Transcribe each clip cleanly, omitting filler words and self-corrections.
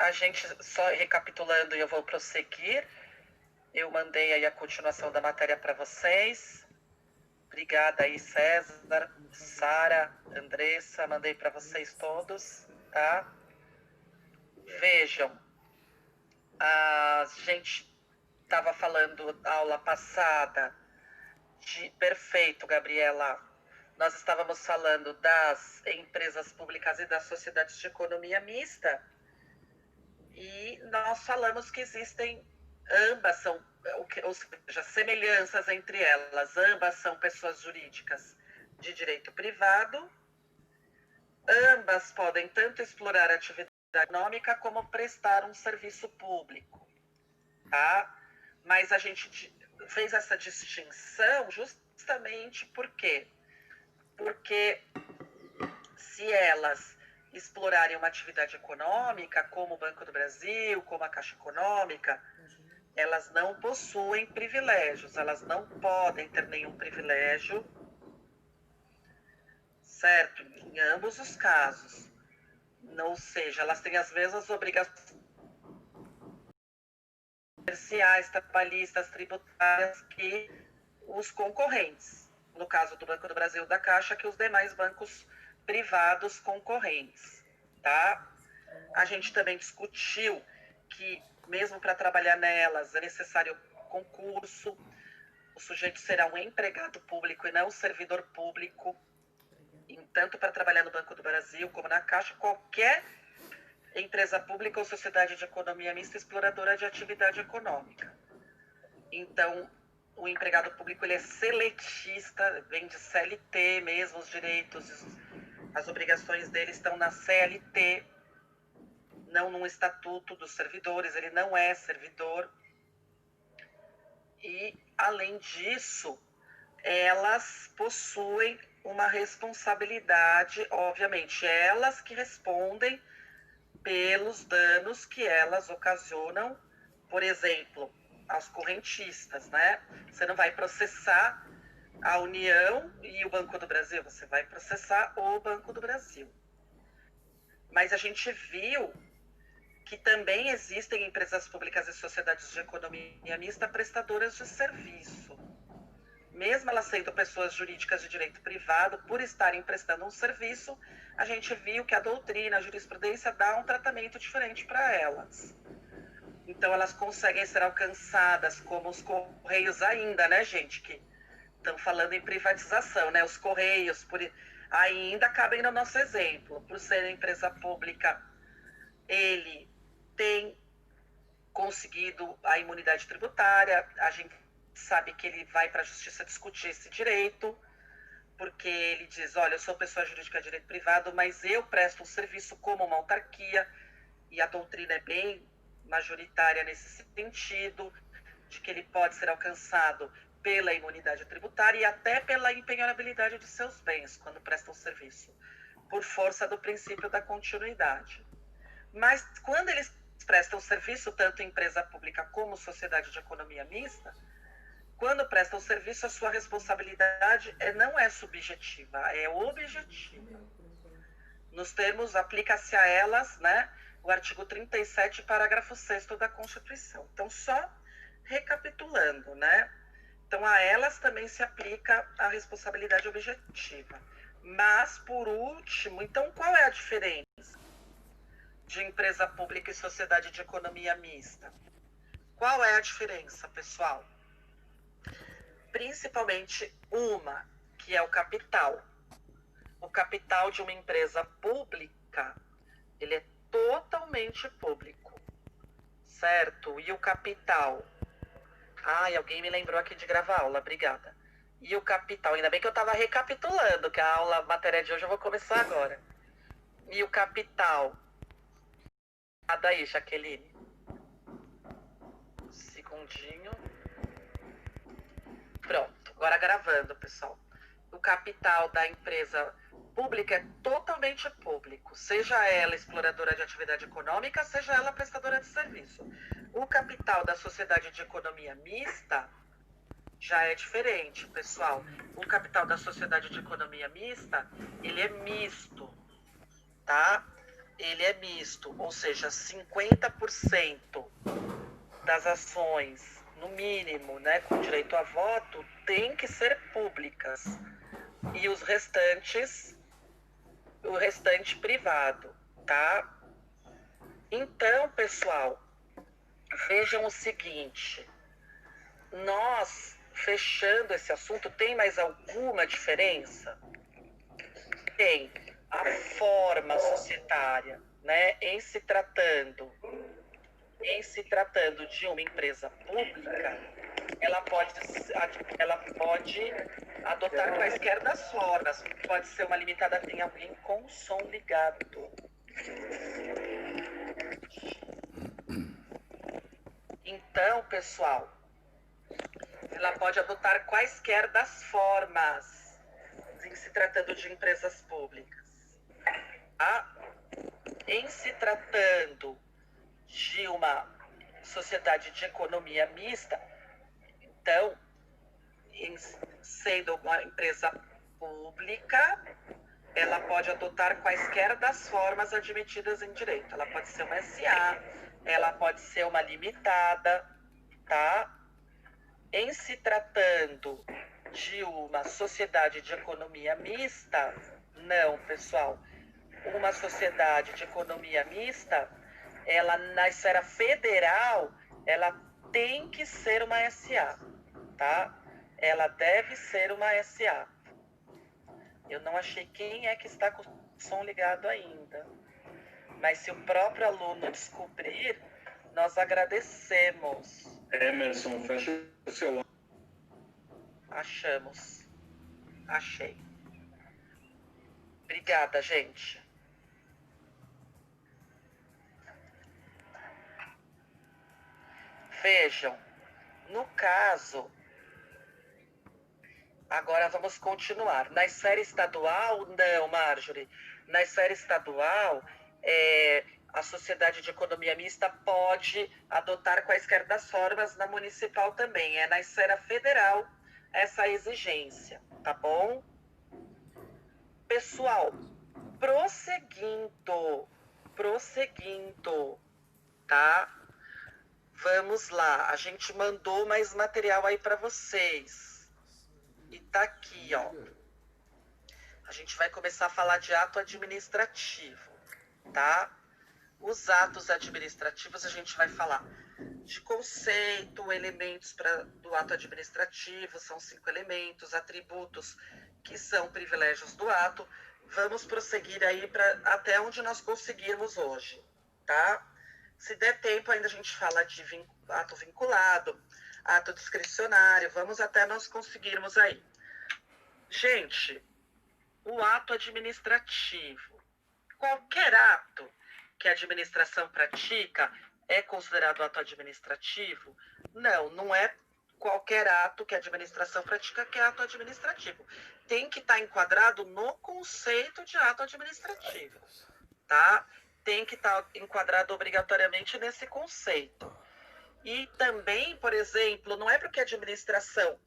a gente, só recapitulando, e eu vou prosseguir, eu mandei aí a continuação da matéria para vocês. Obrigada aí, César, Sara, Andressa, mandei para vocês todos, tá? Vejam, a gente estava falando na aula passada perfeito, Gabriela. Nós estávamos falando das empresas públicas e das sociedades de economia mista, e nós falamos que existem, ambas são, ou seja, semelhanças entre elas, ambas são pessoas jurídicas de direito privado, ambas podem tanto explorar a atividade econômica como prestar um serviço público, tá? Mas a gente fez essa distinção justamente porque se elas explorarem uma atividade econômica, como o Banco do Brasil, como a Caixa Econômica, elas não possuem privilégios, elas não podem ter nenhum privilégio, certo? Em ambos os casos. Ou seja, elas têm as mesmas obrigações comerciais, trabalhistas, tributárias que os concorrentes. No caso do Banco do Brasil e da Caixa, que os demais bancos privados concorrentes, tá? A gente também discutiu que, mesmo para trabalhar nelas, é necessário concurso, o sujeito será um empregado público e não um servidor público, tanto para trabalhar no Banco do Brasil como na Caixa, qualquer empresa pública ou sociedade de economia mista exploradora de atividade econômica. Então, o empregado público ele é seletista, vem de CLT mesmo, os direitos, as obrigações dele estão na CLT, não num estatuto dos servidores, ele não é servidor. E, além disso, elas possuem uma responsabilidade, obviamente, elas que respondem pelos danos que elas ocasionam, por exemplo, aos correntistas, né? Você não vai processar a União e o Banco do Brasil, você vai processar o Banco do Brasil. Mas a gente viu que também existem empresas públicas e sociedades de economia mista prestadoras de serviço. Mesmo elas sendo pessoas jurídicas de direito privado, por estarem prestando um serviço, a gente viu que a doutrina, a jurisprudência dá um tratamento diferente para elas. Então, elas conseguem ser alcançadas como os Correios ainda, né, gente, que estão falando em privatização, né? Os Correios ainda cabem no nosso exemplo. Por ser empresa pública, ele tem conseguido a imunidade tributária, a gente sabe que ele vai para a justiça discutir esse direito, porque ele diz, olha, eu sou pessoa jurídica de direito privado, mas eu presto um serviço como uma autarquia, e a doutrina é bem majoritária nesse sentido, de que ele pode ser alcançado pela imunidade tributária e até pela impenhorabilidade de seus bens, quando presta um serviço, por força do princípio da continuidade. Mas quando eles prestam serviço, tanto empresa pública como sociedade de economia mista, quando prestam serviço, a sua responsabilidade não é subjetiva, é objetiva. Nos termos, aplica-se a elas, né, o artigo 37, parágrafo 6º da Constituição. Então, só recapitulando, né? Então, a elas também se aplica a responsabilidade objetiva. Mas, por último, então, qual é a diferença de empresa pública e sociedade de economia mista? Qual é a diferença, pessoal? Principalmente uma, que é o capital. O capital de uma empresa pública, ele é totalmente público, certo? E o capital... Ai, alguém me lembrou aqui de gravar a aula, obrigada. E o capital, ainda bem que eu estava recapitulando, que a aula, a matéria de hoje eu vou começar agora. E o capital... Daí, Jaqueline. Segundinho. Pronto, agora gravando, pessoal. O capital da empresa pública é totalmente público, seja ela exploradora de atividade econômica, seja ela prestadora de serviço. O capital da sociedade de economia mista já é diferente, pessoal. O capital da sociedade de economia mista, ele é misto, tá? ele é misto, ou seja, 50% das ações, no mínimo, né, com direito a voto, tem que ser públicas. E o restante privado, tá? Então, pessoal, vejam o seguinte, nós, fechando esse assunto, tem mais alguma diferença? Tem. A forma societária, né, em se tratando de uma empresa pública, ela pode adotar quaisquer das formas. Pode ser uma limitada, tem alguém com o som ligado. Então, pessoal, ela pode adotar quaisquer das formas em se tratando de empresas públicas. Tá? Em se tratando de uma sociedade de economia mista, então, sendo uma empresa pública, ela pode adotar quaisquer das formas admitidas em direito. Ela pode ser uma SA, ela pode ser uma limitada, tá? Em se tratando de uma sociedade de economia mista, não, pessoal. Uma sociedade de economia mista, ela na esfera federal, ela tem que ser uma SA, tá? Ela deve ser uma SA. Eu não achei quem é que está com o som ligado ainda. Mas se o próprio aluno descobrir, nós agradecemos. Emerson, fecha o seu. Achamos. Achei. Obrigada, gente. Vejam, no caso, agora vamos continuar. Na esfera estadual, não, Marjorie. Na esfera estadual, a sociedade de economia mista pode adotar quaisquer das formas, na municipal também. É na esfera federal essa exigência, tá bom? Pessoal, prosseguindo, tá? Vamos lá, a gente mandou mais material aí para vocês. E tá aqui, ó. A gente vai começar a falar de ato administrativo, tá? Os atos administrativos a gente vai falar de conceito, elementos do ato administrativo, são 5 elementos, atributos que são privilégios do ato. Vamos prosseguir aí até onde nós conseguirmos hoje, tá? Se der tempo, ainda a gente fala de ato vinculado, ato discricionário, vamos até nós conseguirmos aí. Gente, o ato administrativo. Qualquer ato que a administração pratica é considerado ato administrativo? Não, não é qualquer ato que a administração pratica que é ato administrativo. Tem que estar enquadrado no conceito de ato administrativo, tá? Tem que estar enquadrado obrigatoriamente nesse conceito. E também, por exemplo, não é porque a administração,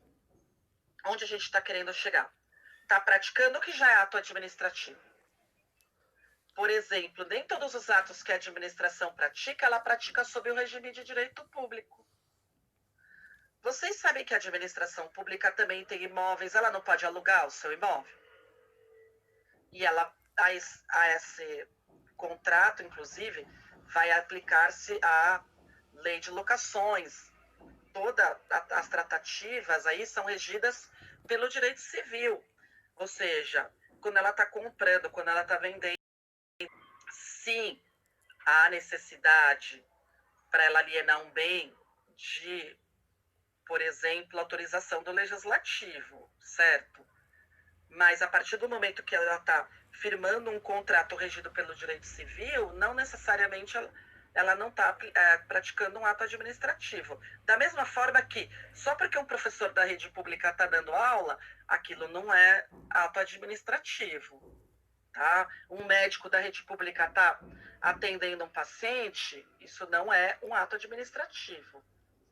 onde a gente está querendo chegar, está praticando o que já é ato administrativo. Por exemplo, nem todos os atos que a administração pratica, ela pratica sob o regime de direito público. Vocês sabem que a administração pública também tem imóveis, ela não pode alugar o seu imóvel? E ela, a esse contrato, inclusive, vai aplicar-se a lei de locações. Todas as tratativas aí são regidas pelo direito civil. Ou seja, quando ela está comprando, quando ela está vendendo, sim, há necessidade para ela alienar um bem de, por exemplo, autorização do legislativo, certo? Mas a partir do momento que ela está firmando um contrato regido pelo direito civil, não necessariamente ela não está praticando um ato administrativo. Da mesma forma que, só porque um professor da rede pública está dando aula, aquilo não é ato administrativo. Tá? Um médico da rede pública está atendendo um paciente, isso não é um ato administrativo.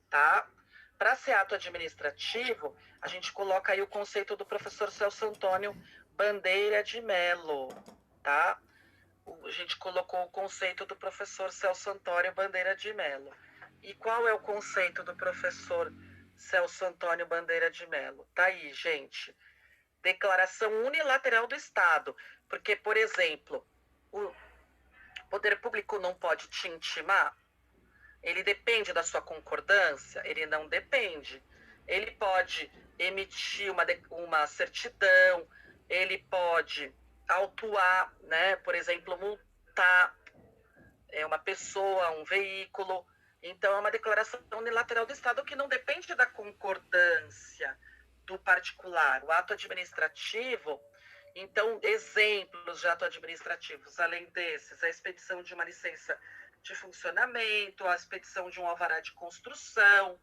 Tá? Para ser ato administrativo, a gente coloca aí o conceito do professor Celso Antônio Bandeira de Mello, tá? a gente colocou o conceito do professor Celso Antônio Bandeira de Mello. E qual é o conceito do professor Celso Antônio Bandeira de Mello? Tá aí, gente. Declaração unilateral do Estado. Porque, por exemplo, o poder público não pode te intimar. Ele depende da sua concordância? Ele não depende. Ele pode emitir uma certidão, ele pode autuar, né? Por exemplo, multar uma pessoa, um veículo. Então, é uma declaração unilateral do Estado que não depende da concordância do particular. O ato administrativo, então, exemplos de atos administrativos, além desses, a expedição de uma licença de funcionamento, a expedição de um alvará de construção,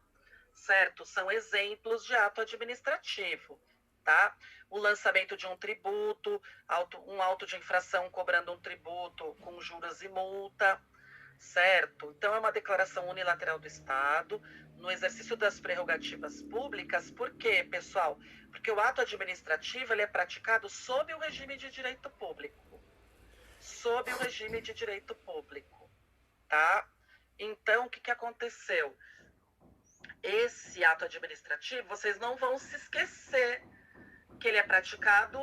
certo? São exemplos de ato administrativo, tá? O lançamento de um tributo, um auto de infração cobrando um tributo com juros e multa, certo? Então, é uma declaração unilateral do Estado no exercício das prerrogativas públicas. Por quê, pessoal? Porque o ato administrativo ele é praticado sob o regime de direito público. Sob o regime de direito público, tá? Então, o que aconteceu? Esse ato administrativo, vocês não vão se esquecer que ele é praticado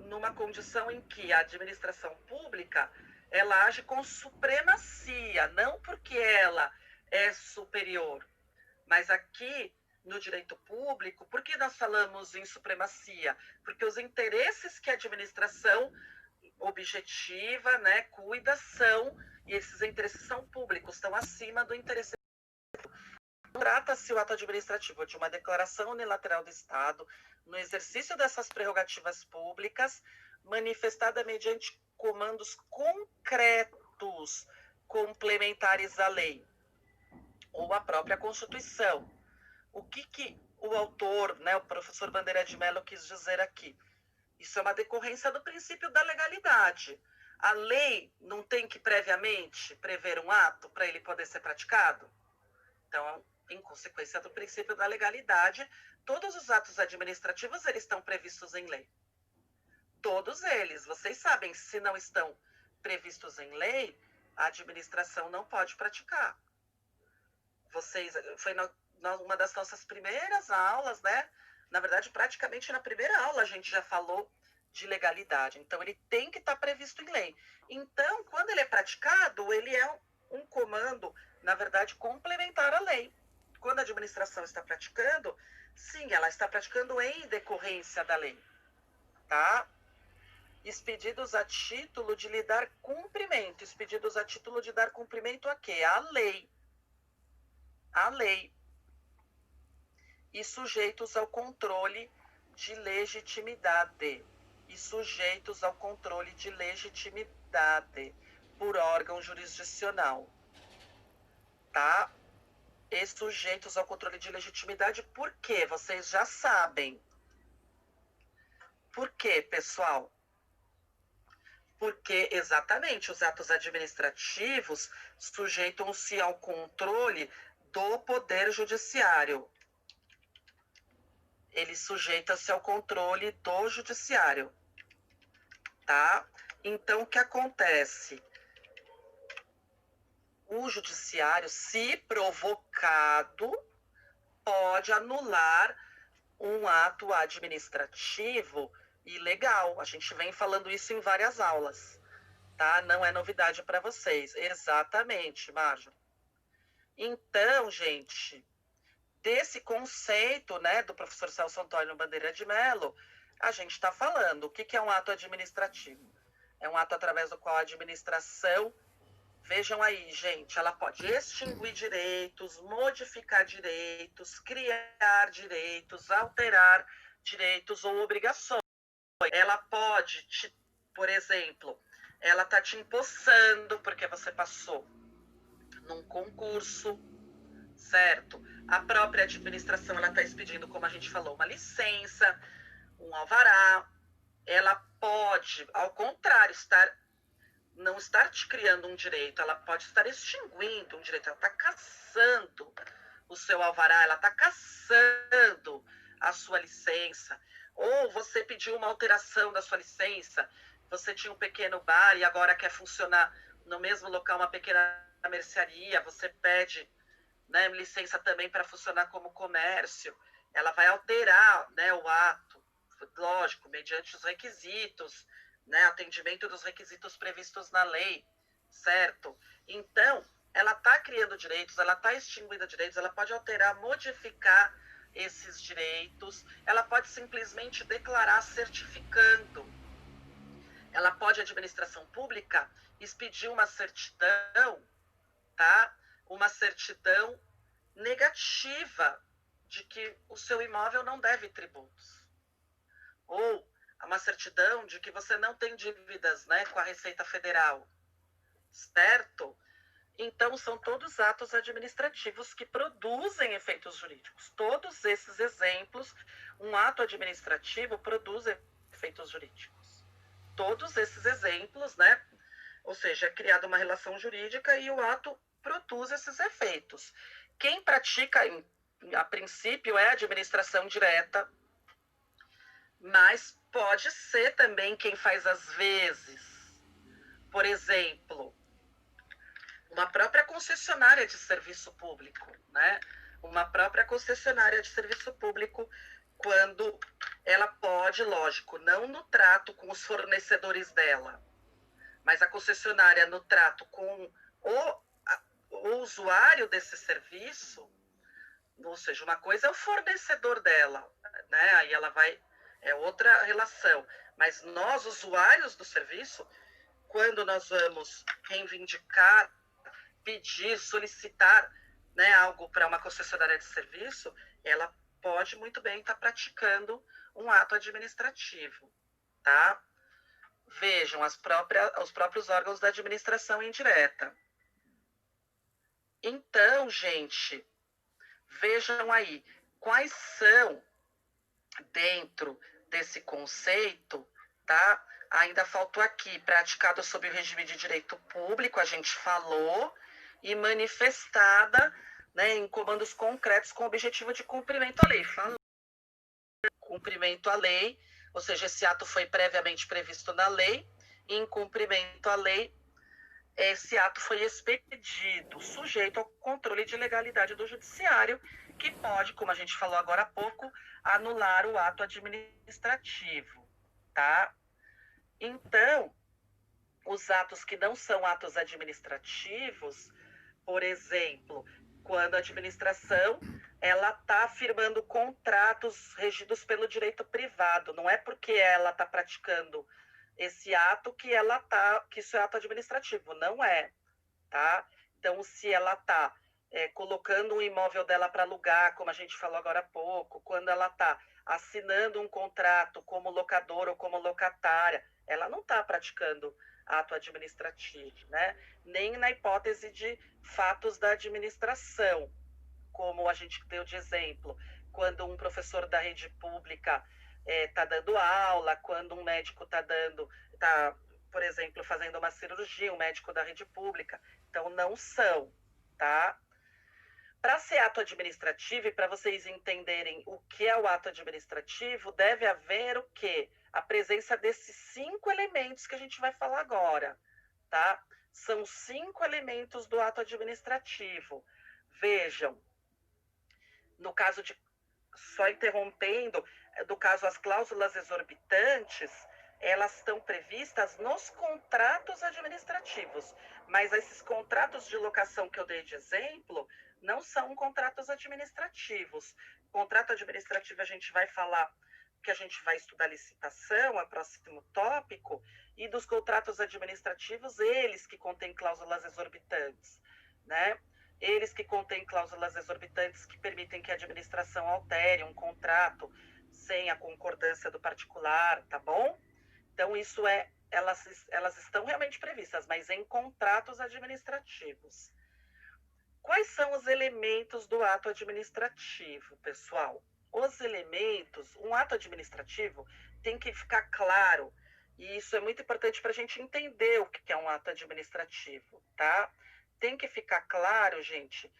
numa condição em que a administração pública ela age com supremacia, não porque ela é superior, mas aqui no direito público, por que nós falamos em supremacia? Porque os interesses que a administração objetiva, né, cuida são, e esses interesses são públicos, estão acima do interesse. Trata-se o ato administrativo de uma declaração unilateral do Estado no exercício dessas prerrogativas públicas, manifestada mediante comandos concretos complementares à lei ou à própria Constituição. O que o autor, né, o professor Bandeira de Mello, quis dizer aqui? Isso é uma decorrência do princípio da legalidade. A lei não tem que previamente prever um ato para ele poder ser praticado? Então, em consequência do princípio da legalidade, todos os atos administrativos eles estão previstos em lei. Todos eles. Vocês sabem, se não estão previstos em lei, a administração não pode praticar. Foi uma das nossas primeiras aulas, né? Na verdade, praticamente na primeira aula a gente já falou de legalidade. Então, ele tem que estar previsto em lei. Então, quando ele é praticado, ele é um comando, na verdade, complementar à lei. Quando a administração está praticando, sim, ela está praticando em decorrência da lei, tá? Expedidos a título de lhe dar cumprimento. Expedidos a título de dar cumprimento a quê? A lei. A lei. E sujeitos ao controle de legitimidade. E sujeitos ao controle de legitimidade por órgão jurisdicional. Tá? E sujeitos ao controle de legitimidade, por quê? Vocês já sabem. Por quê, pessoal? Porque, exatamente, os atos administrativos sujeitam-se ao controle do Poder Judiciário. Ele sujeita-se ao controle do Judiciário, tá? Então, o que acontece? O Judiciário, se provocado, pode anular um ato administrativo ilegal. A gente vem falando isso em várias aulas, tá? Não é novidade para vocês. Exatamente, Marjo. Então, gente, desse conceito, né, do professor Celso Antônio Bandeira de Mello, a gente está falando. O que é um ato administrativo? É um ato através do qual a administração, vejam aí, gente, ela pode extinguir direitos, modificar direitos, criar direitos, alterar direitos ou obrigações. Ela pode, por exemplo, ela está te empossando porque você passou num concurso, certo? A própria administração, ela está expedindo, como a gente falou, uma licença, um alvará. Ela pode, ao contrário, não estar te criando um direito, ela pode estar extinguindo um direito, ela está cassando o seu alvará, ela está cassando a sua licença, ou você pediu uma alteração da sua licença você tinha um pequeno bar e agora quer funcionar no mesmo local uma pequena mercearia, você pede, né, licença também para funcionar como comércio, ela vai alterar, né, o ato, lógico, mediante os requisitos, né, atendimento dos requisitos previstos na lei, certo? Então, ela está criando direitos, ela está extinguindo direitos, ela pode alterar, modificar esses direitos, ela pode simplesmente declarar certificando. Ela pode, a administração pública, expedir uma certidão, tá? Uma certidão negativa de que o seu imóvel não deve tributos. Ou uma certidão de que você não tem dívidas, né, com a Receita Federal, certo? Então, são todos atos administrativos que produzem efeitos jurídicos. Todos esses exemplos, um ato administrativo produz efeitos jurídicos. Todos esses exemplos, né? Ou seja, é criada uma relação jurídica e o ato produz esses efeitos. Quem pratica, a princípio, é a administração direta, mas pode ser também quem faz às vezes. Por exemplo, uma própria concessionária de serviço público, né? Uma própria concessionária de serviço público, quando ela pode, lógico, não no trato com os fornecedores dela, mas a concessionária no trato com o usuário desse serviço, ou seja, uma coisa é o fornecedor dela, né? Aí ela vai, é outra relação, mas nós, usuários do serviço, quando nós vamos reivindicar, pedir, solicitar, né, algo para uma concessionária de serviço, ela pode muito bem estar praticando um ato administrativo, tá? Vejam, os próprios órgãos da administração indireta. Então, gente, vejam aí, quais são, dentro desse conceito, tá? Ainda faltou aqui, praticado sob o regime de direito público, a gente falou, e manifestada, né, em comandos concretos com o objetivo de cumprimento à lei. Falou. Cumprimento à lei, ou seja, esse ato foi previamente previsto na lei, e em cumprimento à lei, esse ato foi expedido, sujeito ao controle de legalidade do judiciário, que pode, como a gente falou agora há pouco, anular o ato administrativo, tá? Então, os atos que não são atos administrativos, por exemplo, quando a administração ela está firmando contratos regidos pelo direito privado, não é porque ela está praticando esse ato que isso é ato administrativo, não é, tá? Então, se ela está colocando um imóvel dela para alugar, como a gente falou agora há pouco, quando ela está assinando um contrato como locador ou como locatária, ela não está praticando ato administrativo, né? Nem na hipótese de fatos da administração, como a gente deu de exemplo, quando um professor da rede pública está dando aula, quando um médico está por exemplo, fazendo uma cirurgia, um médico da rede pública. Então, não são, tá? Para ser ato administrativo, e para vocês entenderem o que é o ato administrativo, deve haver o quê? A presença desses 5 elementos que a gente vai falar agora, tá? São 5 elementos do ato administrativo. Vejam, no caso de, só interrompendo, do caso as cláusulas exorbitantes, elas estão previstas nos contratos administrativos, mas esses contratos de locação que eu dei de exemplo não são contratos administrativos. Contrato administrativo a gente vai falar, que a gente vai estudar licitação, é próximo tópico, e dos contratos administrativos, eles que contêm cláusulas exorbitantes, né? Eles que contêm cláusulas exorbitantes que permitem que a administração altere um contrato sem a concordância do particular, tá bom? Então, isso elas estão realmente previstas, mas em contratos administrativos. Quais são os elementos do ato administrativo, pessoal? Os elementos, um ato administrativo tem que ficar claro, e isso é muito importante para a gente entender o que é um ato administrativo, tá? Tem que ficar claro, gente,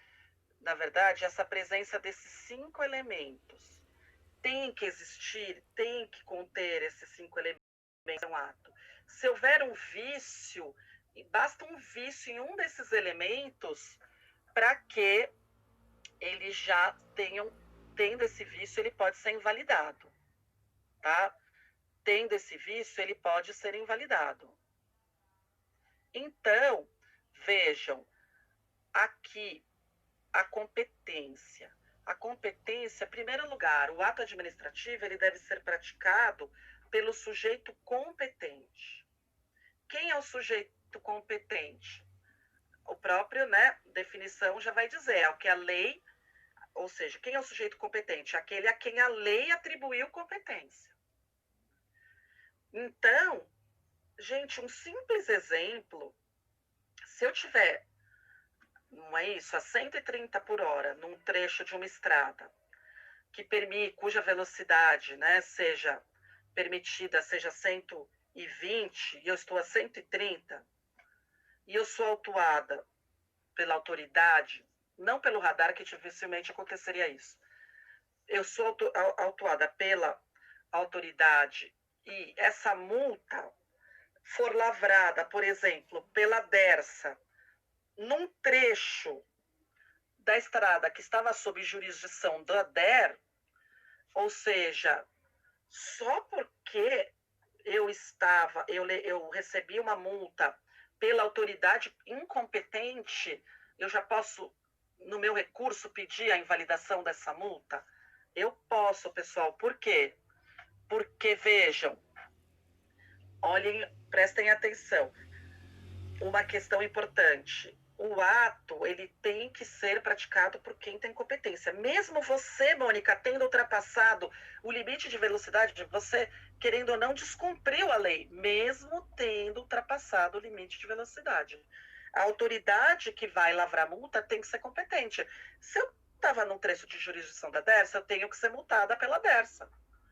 na verdade, essa presença desses 5 elementos. Tem que existir, tem que conter esses 5 elementos em um ato. Se houver um vício, basta um vício em um desses elementos para que ele já tendo esse vício, ele pode ser invalidado, tá? Tendo esse vício, ele pode ser invalidado. Então, vejam, aqui a competência. A competência, em primeiro lugar, o ato administrativo ele deve ser praticado pelo sujeito competente. Quem é o sujeito competente? O próprio, definição já vai dizer, é o que a lei, ou seja, quem é o sujeito competente? Aquele a quem a lei atribuiu competência. Então, gente, um simples exemplo, se eu tiver, não é isso, a 130 por hora num trecho de uma estrada, cuja velocidade, seja permitida, seja 120, e eu estou a 130, e eu sou autuada pela autoridade, não pelo radar, que dificilmente aconteceria isso. Eu sou autuada pela autoridade e essa multa for lavrada, por exemplo, pela Dersa, num trecho da estrada que estava sob jurisdição da DER, ou seja, só porque eu recebi uma multa pela autoridade incompetente, eu já posso, no meu recurso, pedir a invalidação dessa multa? Eu posso, pessoal. Por quê? Porque, vejam, olhem, prestem atenção. Uma questão importante. O ato, ele tem que ser praticado por quem tem competência. Mesmo você, Mônica, tendo ultrapassado o limite de velocidade, você, querendo ou não, descumpriu a lei, mesmo tendo ultrapassado o limite de velocidade. A autoridade que vai lavrar multa tem que ser competente. Se eu estava num trecho de jurisdição da Dersa, eu tenho que ser multada pela Dersa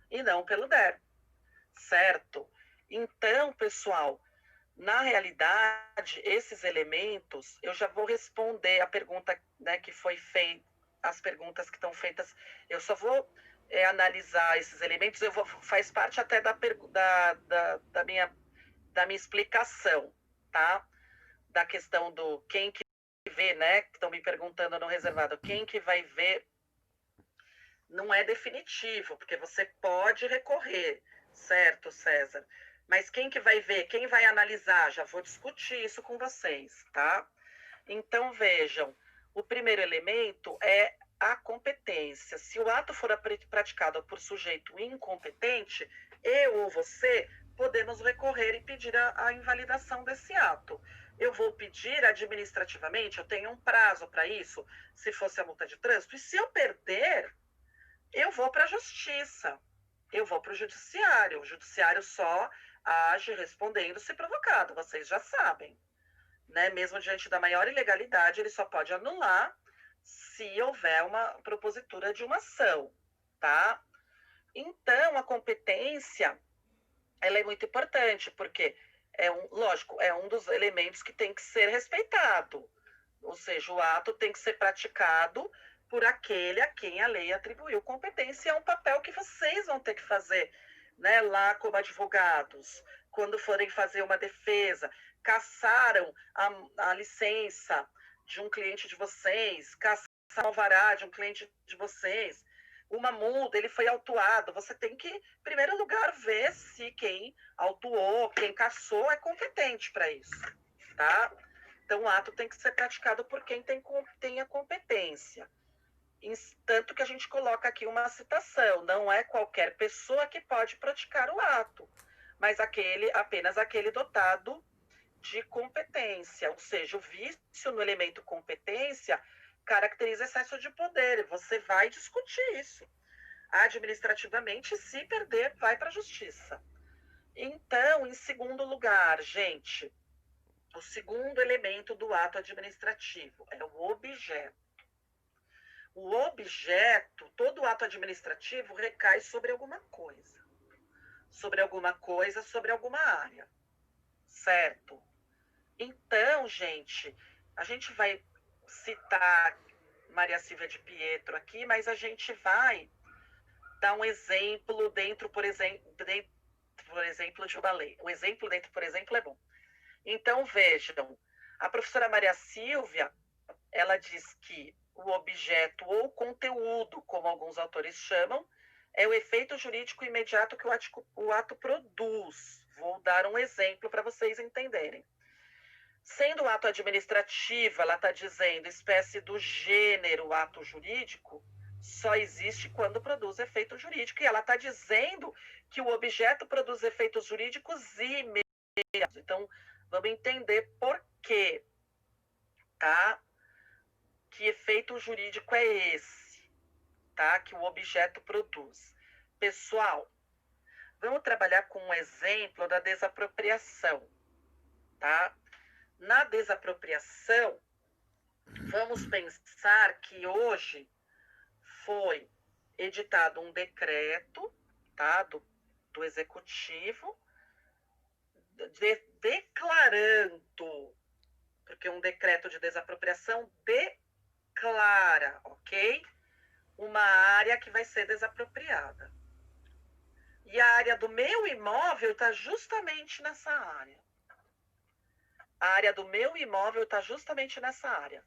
e não pelo DER, certo? Então, pessoal, na realidade, esses elementos, eu já vou responder a pergunta, que foi feita, as perguntas que estão feitas, eu só vou analisar esses elementos, faz parte até da minha explicação, tá? Da questão do quem que vê, que estão me perguntando no reservado, quem que vai ver, não é definitivo, porque você pode recorrer, certo, César? Mas quem que vai ver, quem vai analisar? Já vou discutir isso com vocês, tá? Então, vejam, o primeiro elemento é a competência. Se o ato for praticado por sujeito incompetente, eu ou você podemos recorrer e pedir a invalidação desse ato. Eu vou pedir administrativamente, eu tenho um prazo para isso, se fosse a multa de trânsito, e se eu perder, eu vou para a justiça, eu vou para o judiciário. O judiciário só age respondendo se provocado, vocês já sabem. Mesmo diante da maior ilegalidade, ele só pode anular se houver uma propositura de uma ação, tá? Então, a competência, ela é muito importante, porque, lógico, é um dos elementos que tem que ser respeitado. Ou seja, o ato tem que ser praticado por aquele a quem a lei atribuiu competência. É um papel que vocês vão ter que fazer, lá como advogados, quando forem fazer uma defesa. Cassaram a licença de um cliente de vocês, cassaram o alvará de um cliente de vocês, uma multa, ele foi autuado. Você tem que, em primeiro lugar, ver se quem autuou, quem cassou, é competente para isso, tá? Então, o ato tem que ser praticado por quem tem a competência. Tanto que a gente coloca aqui uma citação, não é qualquer pessoa que pode praticar o ato, mas apenas aquele dotado de competência. Ou seja, o vício no elemento competência caracteriza excesso de poder, e você vai discutir isso. Administrativamente, se perder, vai para a justiça. Então, em segundo lugar, gente, o segundo elemento do ato administrativo é o objeto. O objeto, todo ato administrativo recai sobre alguma coisa. Sobre alguma área. Certo? Então, gente, a gente vai citar Maria Silvia de Pietro aqui, mas a gente vai dar um exemplo dentro por exemplo, de uma lei. O exemplo dentro, por exemplo, é bom. Então, vejam, a professora Maria Silvia, ela diz que o objeto ou conteúdo, como alguns autores chamam, é o efeito jurídico imediato que o ato produz. Vou dar um exemplo para vocês entenderem. Sendo o ato administrativo, ela está dizendo espécie do gênero ato jurídico, só existe quando produz efeito jurídico. E ela está dizendo que o objeto produz efeitos jurídicos imediatos. Então, vamos entender por quê, tá? Que efeito jurídico é esse, tá? Que o objeto produz. Pessoal, vamos trabalhar com um exemplo da desapropriação, tá? Na desapropriação, vamos pensar que hoje foi editado um decreto, tá, do executivo, declarando, porque um decreto de desapropriação declara, ok? Uma área que vai ser desapropriada. E a área do meu imóvel está justamente nessa área. A área do meu imóvel está justamente nessa área.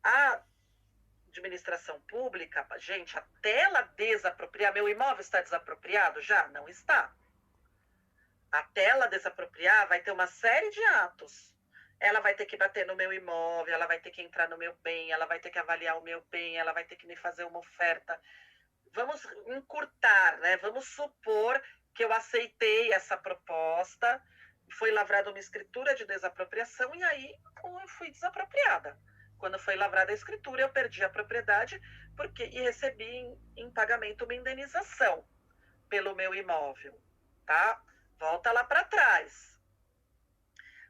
A administração pública, gente, até ela desapropriar, meu imóvel está desapropriado? Já? Não está. Até ela desapropriar, vai ter uma série de atos. Ela vai ter que bater no meu imóvel, ela vai ter que entrar no meu bem, ela vai ter que avaliar o meu bem, ela vai ter que me fazer uma oferta. Vamos encurtar, né? Vamos supor que eu aceitei essa proposta, foi lavrada uma escritura de desapropriação e aí eu fui desapropriada. Quando foi lavrada a escritura, eu perdi a propriedade e recebi em pagamento uma indenização pelo meu imóvel, tá? Volta lá para trás.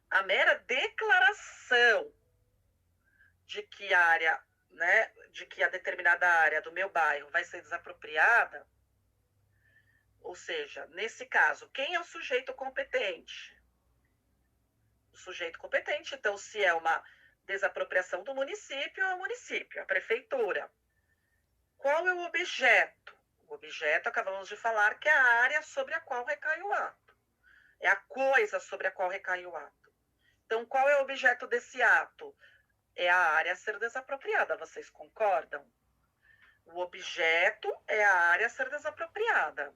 A mera declaração de que a área, né, de que a determinada área do meu bairro vai ser desapropriada, ou seja, nesse caso, quem é o sujeito competente? O sujeito competente, então, se é uma desapropriação do município, é o município, a prefeitura. Qual é o objeto? O objeto, acabamos de falar, que é a área sobre a qual recai o ato. É a coisa sobre a qual recai o ato. Então, qual é o objeto desse ato? É a área a ser desapropriada, vocês concordam? O objeto é a área a ser desapropriada.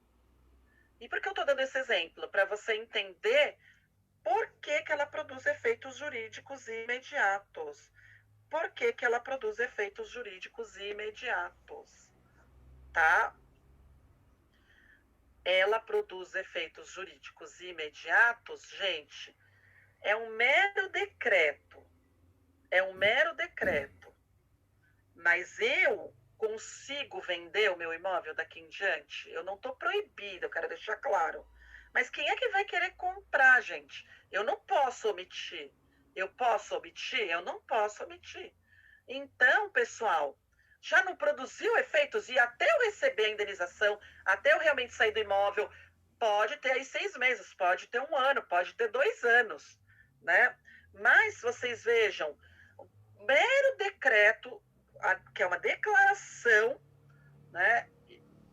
E por que eu estou dando esse exemplo? Para você entender por que ela produz efeitos jurídicos imediatos. Por que ela produz efeitos jurídicos imediatos? Tá? Ela produz efeitos jurídicos imediatos, gente, é um mero decreto. É um mero decreto. Mas eu consigo vender o meu imóvel daqui em diante? Eu não estou proibida, eu quero deixar claro. Mas quem é que vai querer comprar, gente? Eu não posso omitir. Eu posso omitir? Eu não posso omitir. Então, pessoal, já não produziu efeitos e até eu receber a indenização, até eu realmente sair do imóvel, pode ter aí 6 meses, pode ter 1 ano, pode ter 2 anos, né? Mas vocês vejam, o mero decreto, que é uma declaração, né?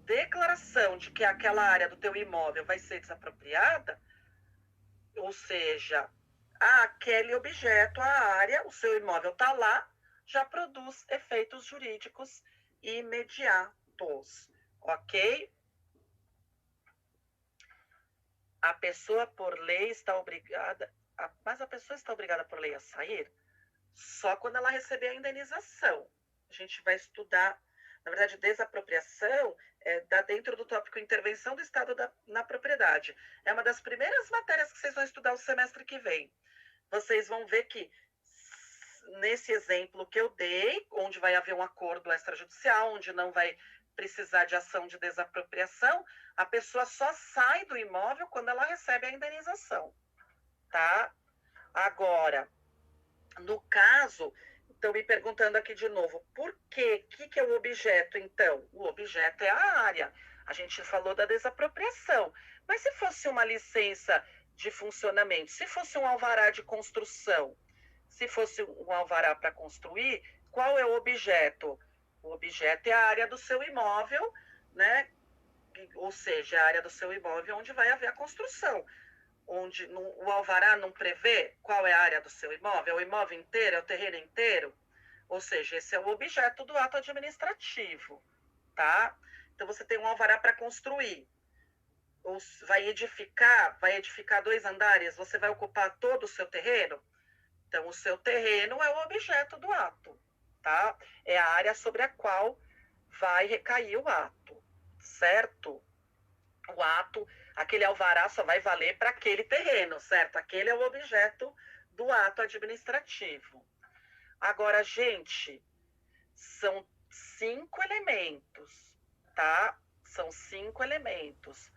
Declaração de que aquela área do teu imóvel vai ser desapropriada, ou seja, aquele objeto, a área, o seu imóvel está lá, já produz efeitos jurídicos imediatos, ok? A pessoa por lei está obrigada, mas a pessoa está obrigada por lei a sair só quando ela receber a indenização. A gente vai estudar, na verdade, desapropriação está dentro do tópico intervenção do Estado na propriedade. É uma das primeiras matérias que vocês vão estudar o semestre que vem. Vocês vão ver que, nesse exemplo que eu dei, onde vai haver um acordo extrajudicial, onde não vai precisar de ação de desapropriação, a pessoa só sai do imóvel quando ela recebe a indenização, tá? Agora, no caso, estão me perguntando aqui de novo, por quê? O que é o objeto, então? O objeto é a área. A gente falou da desapropriação. Mas se fosse uma licença de funcionamento, se fosse um alvará de construção, se fosse um alvará para construir, qual é o objeto? O objeto é a área do seu imóvel, né? ou seja, a área do seu imóvel onde vai haver a construção. Onde o alvará não prevê qual é a área do seu imóvel, é o imóvel inteiro, é o terreno inteiro? Ou seja, esse é o objeto do ato administrativo, tá? Então, você tem um alvará para construir. Ou vai edificar 2 andares, você vai ocupar todo o seu terreno? Então, o seu terreno é o objeto do ato, tá? É a área sobre a qual vai recair o ato, certo? O ato, aquele alvará só vai valer para aquele terreno, certo? Aquele é o objeto do ato administrativo. Agora, gente, são 5 elementos, tá? São 5 elementos.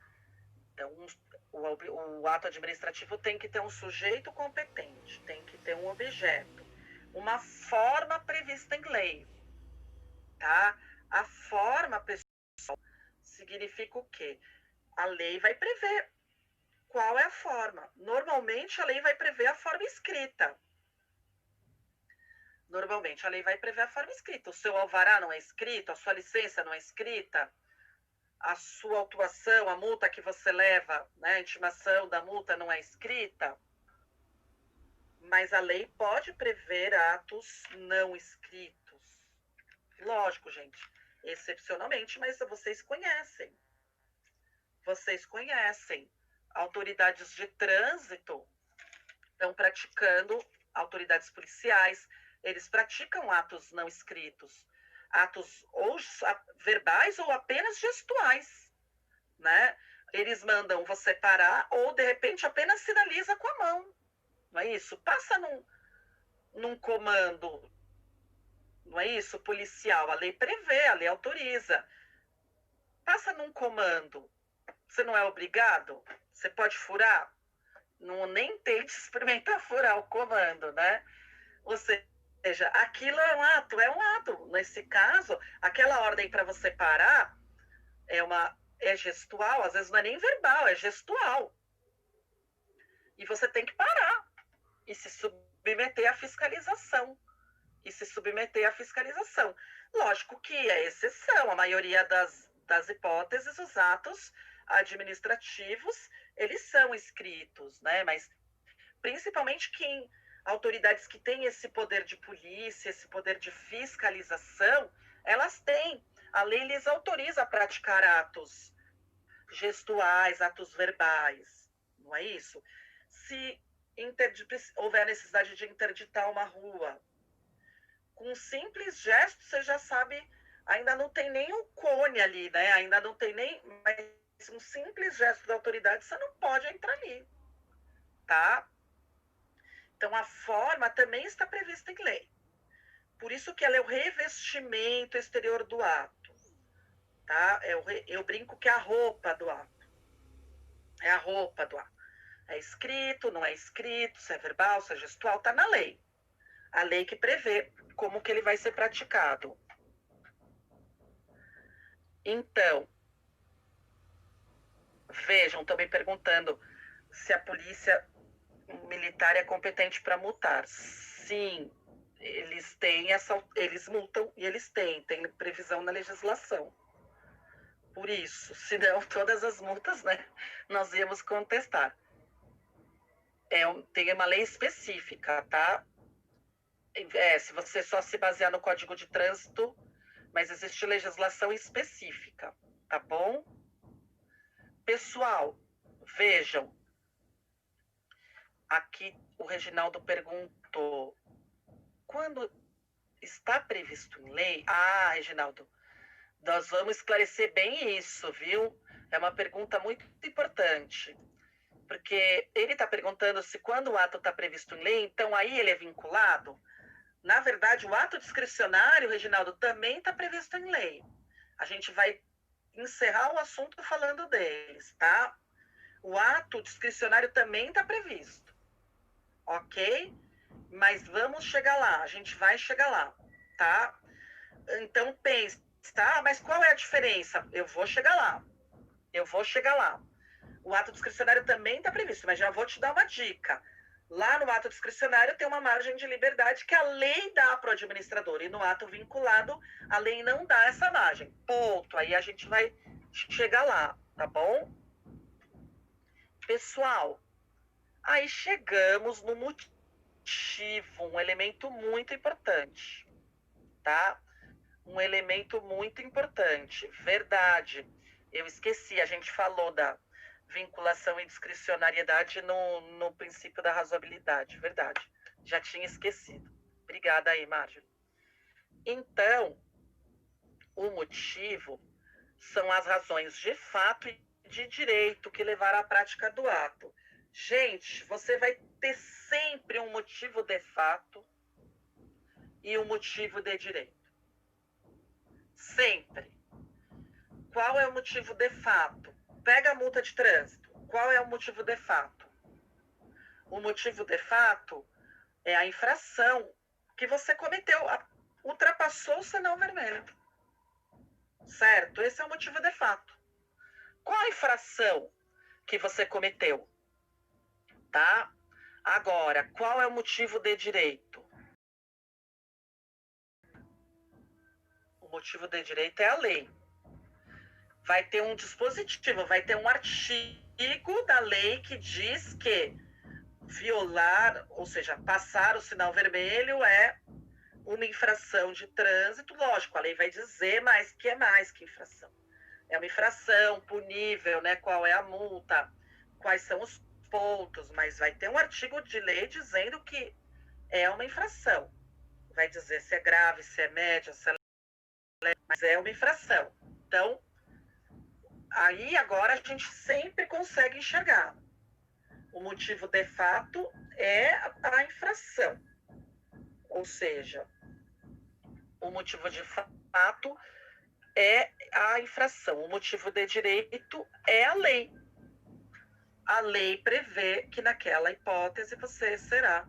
Então, o ato administrativo tem que ter um sujeito competente, tem que ter um objeto, uma forma prevista em lei, tá? A forma, pessoal, significa o quê? A lei vai prever qual é a forma. Normalmente, a lei vai prever a forma escrita. Normalmente, a lei vai prever a forma escrita. O seu alvará não é escrito, a sua licença não é escrita, a sua autuação, a multa que você leva, né, a intimação da multa não é escrita, mas a lei pode prever atos não escritos. Lógico, gente, excepcionalmente, mas vocês conhecem. Vocês conhecem. Autoridades de trânsito estão praticando, autoridades policiais, eles praticam atos não escritos. Atos ou verbais ou apenas gestuais, né? Eles mandam você parar ou, de repente, apenas sinaliza com a mão, não é isso? Passa num comando, não é isso? Policial, a lei prevê, a lei autoriza. Passa num comando, você não é obrigado? Você pode furar? Não, nem tente experimentar furar o comando, né? Ou seja, aquilo é um ato. Nesse caso, aquela ordem para você parar é gestual, às vezes não é nem verbal, é gestual. E você tem que parar e se submeter à fiscalização. Lógico que é exceção, a maioria das hipóteses, os atos administrativos, eles são escritos, né? Mas principalmente autoridades que têm esse poder de polícia, esse poder de fiscalização, elas têm. A lei lhes autoriza a praticar atos gestuais, atos verbais, não é isso? Se houver necessidade de interditar uma rua, com um simples gesto, você já sabe, ainda não tem nem um cone ali, né? Ainda não tem nem... Mas um simples gesto da autoridade, você não pode entrar ali, tá? Então, a forma também está prevista em lei. Por isso que ela é o revestimento exterior do ato. Tá? Eu brinco que é a roupa do ato. É a roupa do ato. É escrito, não é escrito, se é verbal, se é gestual, está na lei. A lei que prevê como que ele vai ser praticado. Então, vejam, também perguntando se a polícia militar é competente para multar. Sim, eles multam e eles tem previsão na legislação. Por isso, senão todas as multas, né, nós íamos contestar. Tem uma lei específica, tá? Se você só se basear no Código de Trânsito, mas existe legislação específica, tá bom? Pessoal, vejam, aqui o Reginaldo perguntou, quando está previsto em lei... Ah, Reginaldo, nós vamos esclarecer bem isso, viu? É uma pergunta muito importante, porque ele está perguntando se quando o ato está previsto em lei, então aí ele é vinculado. Na verdade, o ato discricionário, Reginaldo, também está previsto em lei. A gente vai encerrar o assunto falando deles, tá? O ato discricionário também está previsto. Ok? Mas vamos chegar lá, a gente vai chegar lá, tá? Então pense, tá? Mas qual é a diferença? Eu vou chegar lá. O ato discricionário também está previsto, mas já vou te dar uma dica. Lá no ato discricionário tem uma margem de liberdade que a lei dá para o administrador, e no ato vinculado a lei não dá essa margem. Ponto. Aí a gente vai chegar lá, tá bom? Pessoal, aí chegamos no motivo, um elemento muito importante, tá? Um elemento muito importante, verdade. Eu esqueci, a gente falou da vinculação e discricionariedade no princípio da razoabilidade, verdade. Já tinha esquecido. Obrigada aí, Marjorie. Então, o motivo são as razões de fato e de direito que levaram à prática do ato. Gente, você vai ter sempre um motivo de fato e um motivo de direito. Sempre. Qual é o motivo de fato? Pega a multa de trânsito. Qual é o motivo de fato? O motivo de fato é a infração que você cometeu, ultrapassou o sinal vermelho. Certo? Esse é o motivo de fato. Qual a infração que você cometeu? Tá? Agora, qual é o motivo de direito? O motivo de direito é a lei. Vai ter um dispositivo, vai ter um artigo da lei que diz que violar, ou seja, passar o sinal vermelho é uma infração de trânsito. Lógico, a lei vai dizer mais que infração. É uma infração punível, né? Qual é a multa, quais são os pontos, mas vai ter um artigo de lei dizendo que é uma infração. Vai dizer se é grave, se é média, se é leve, mas é uma infração. Então, aí agora a gente sempre consegue enxergar. O motivo de fato é a infração. Ou seja, o motivo de fato é a infração. O motivo de direito é a lei. A lei prevê que naquela hipótese você será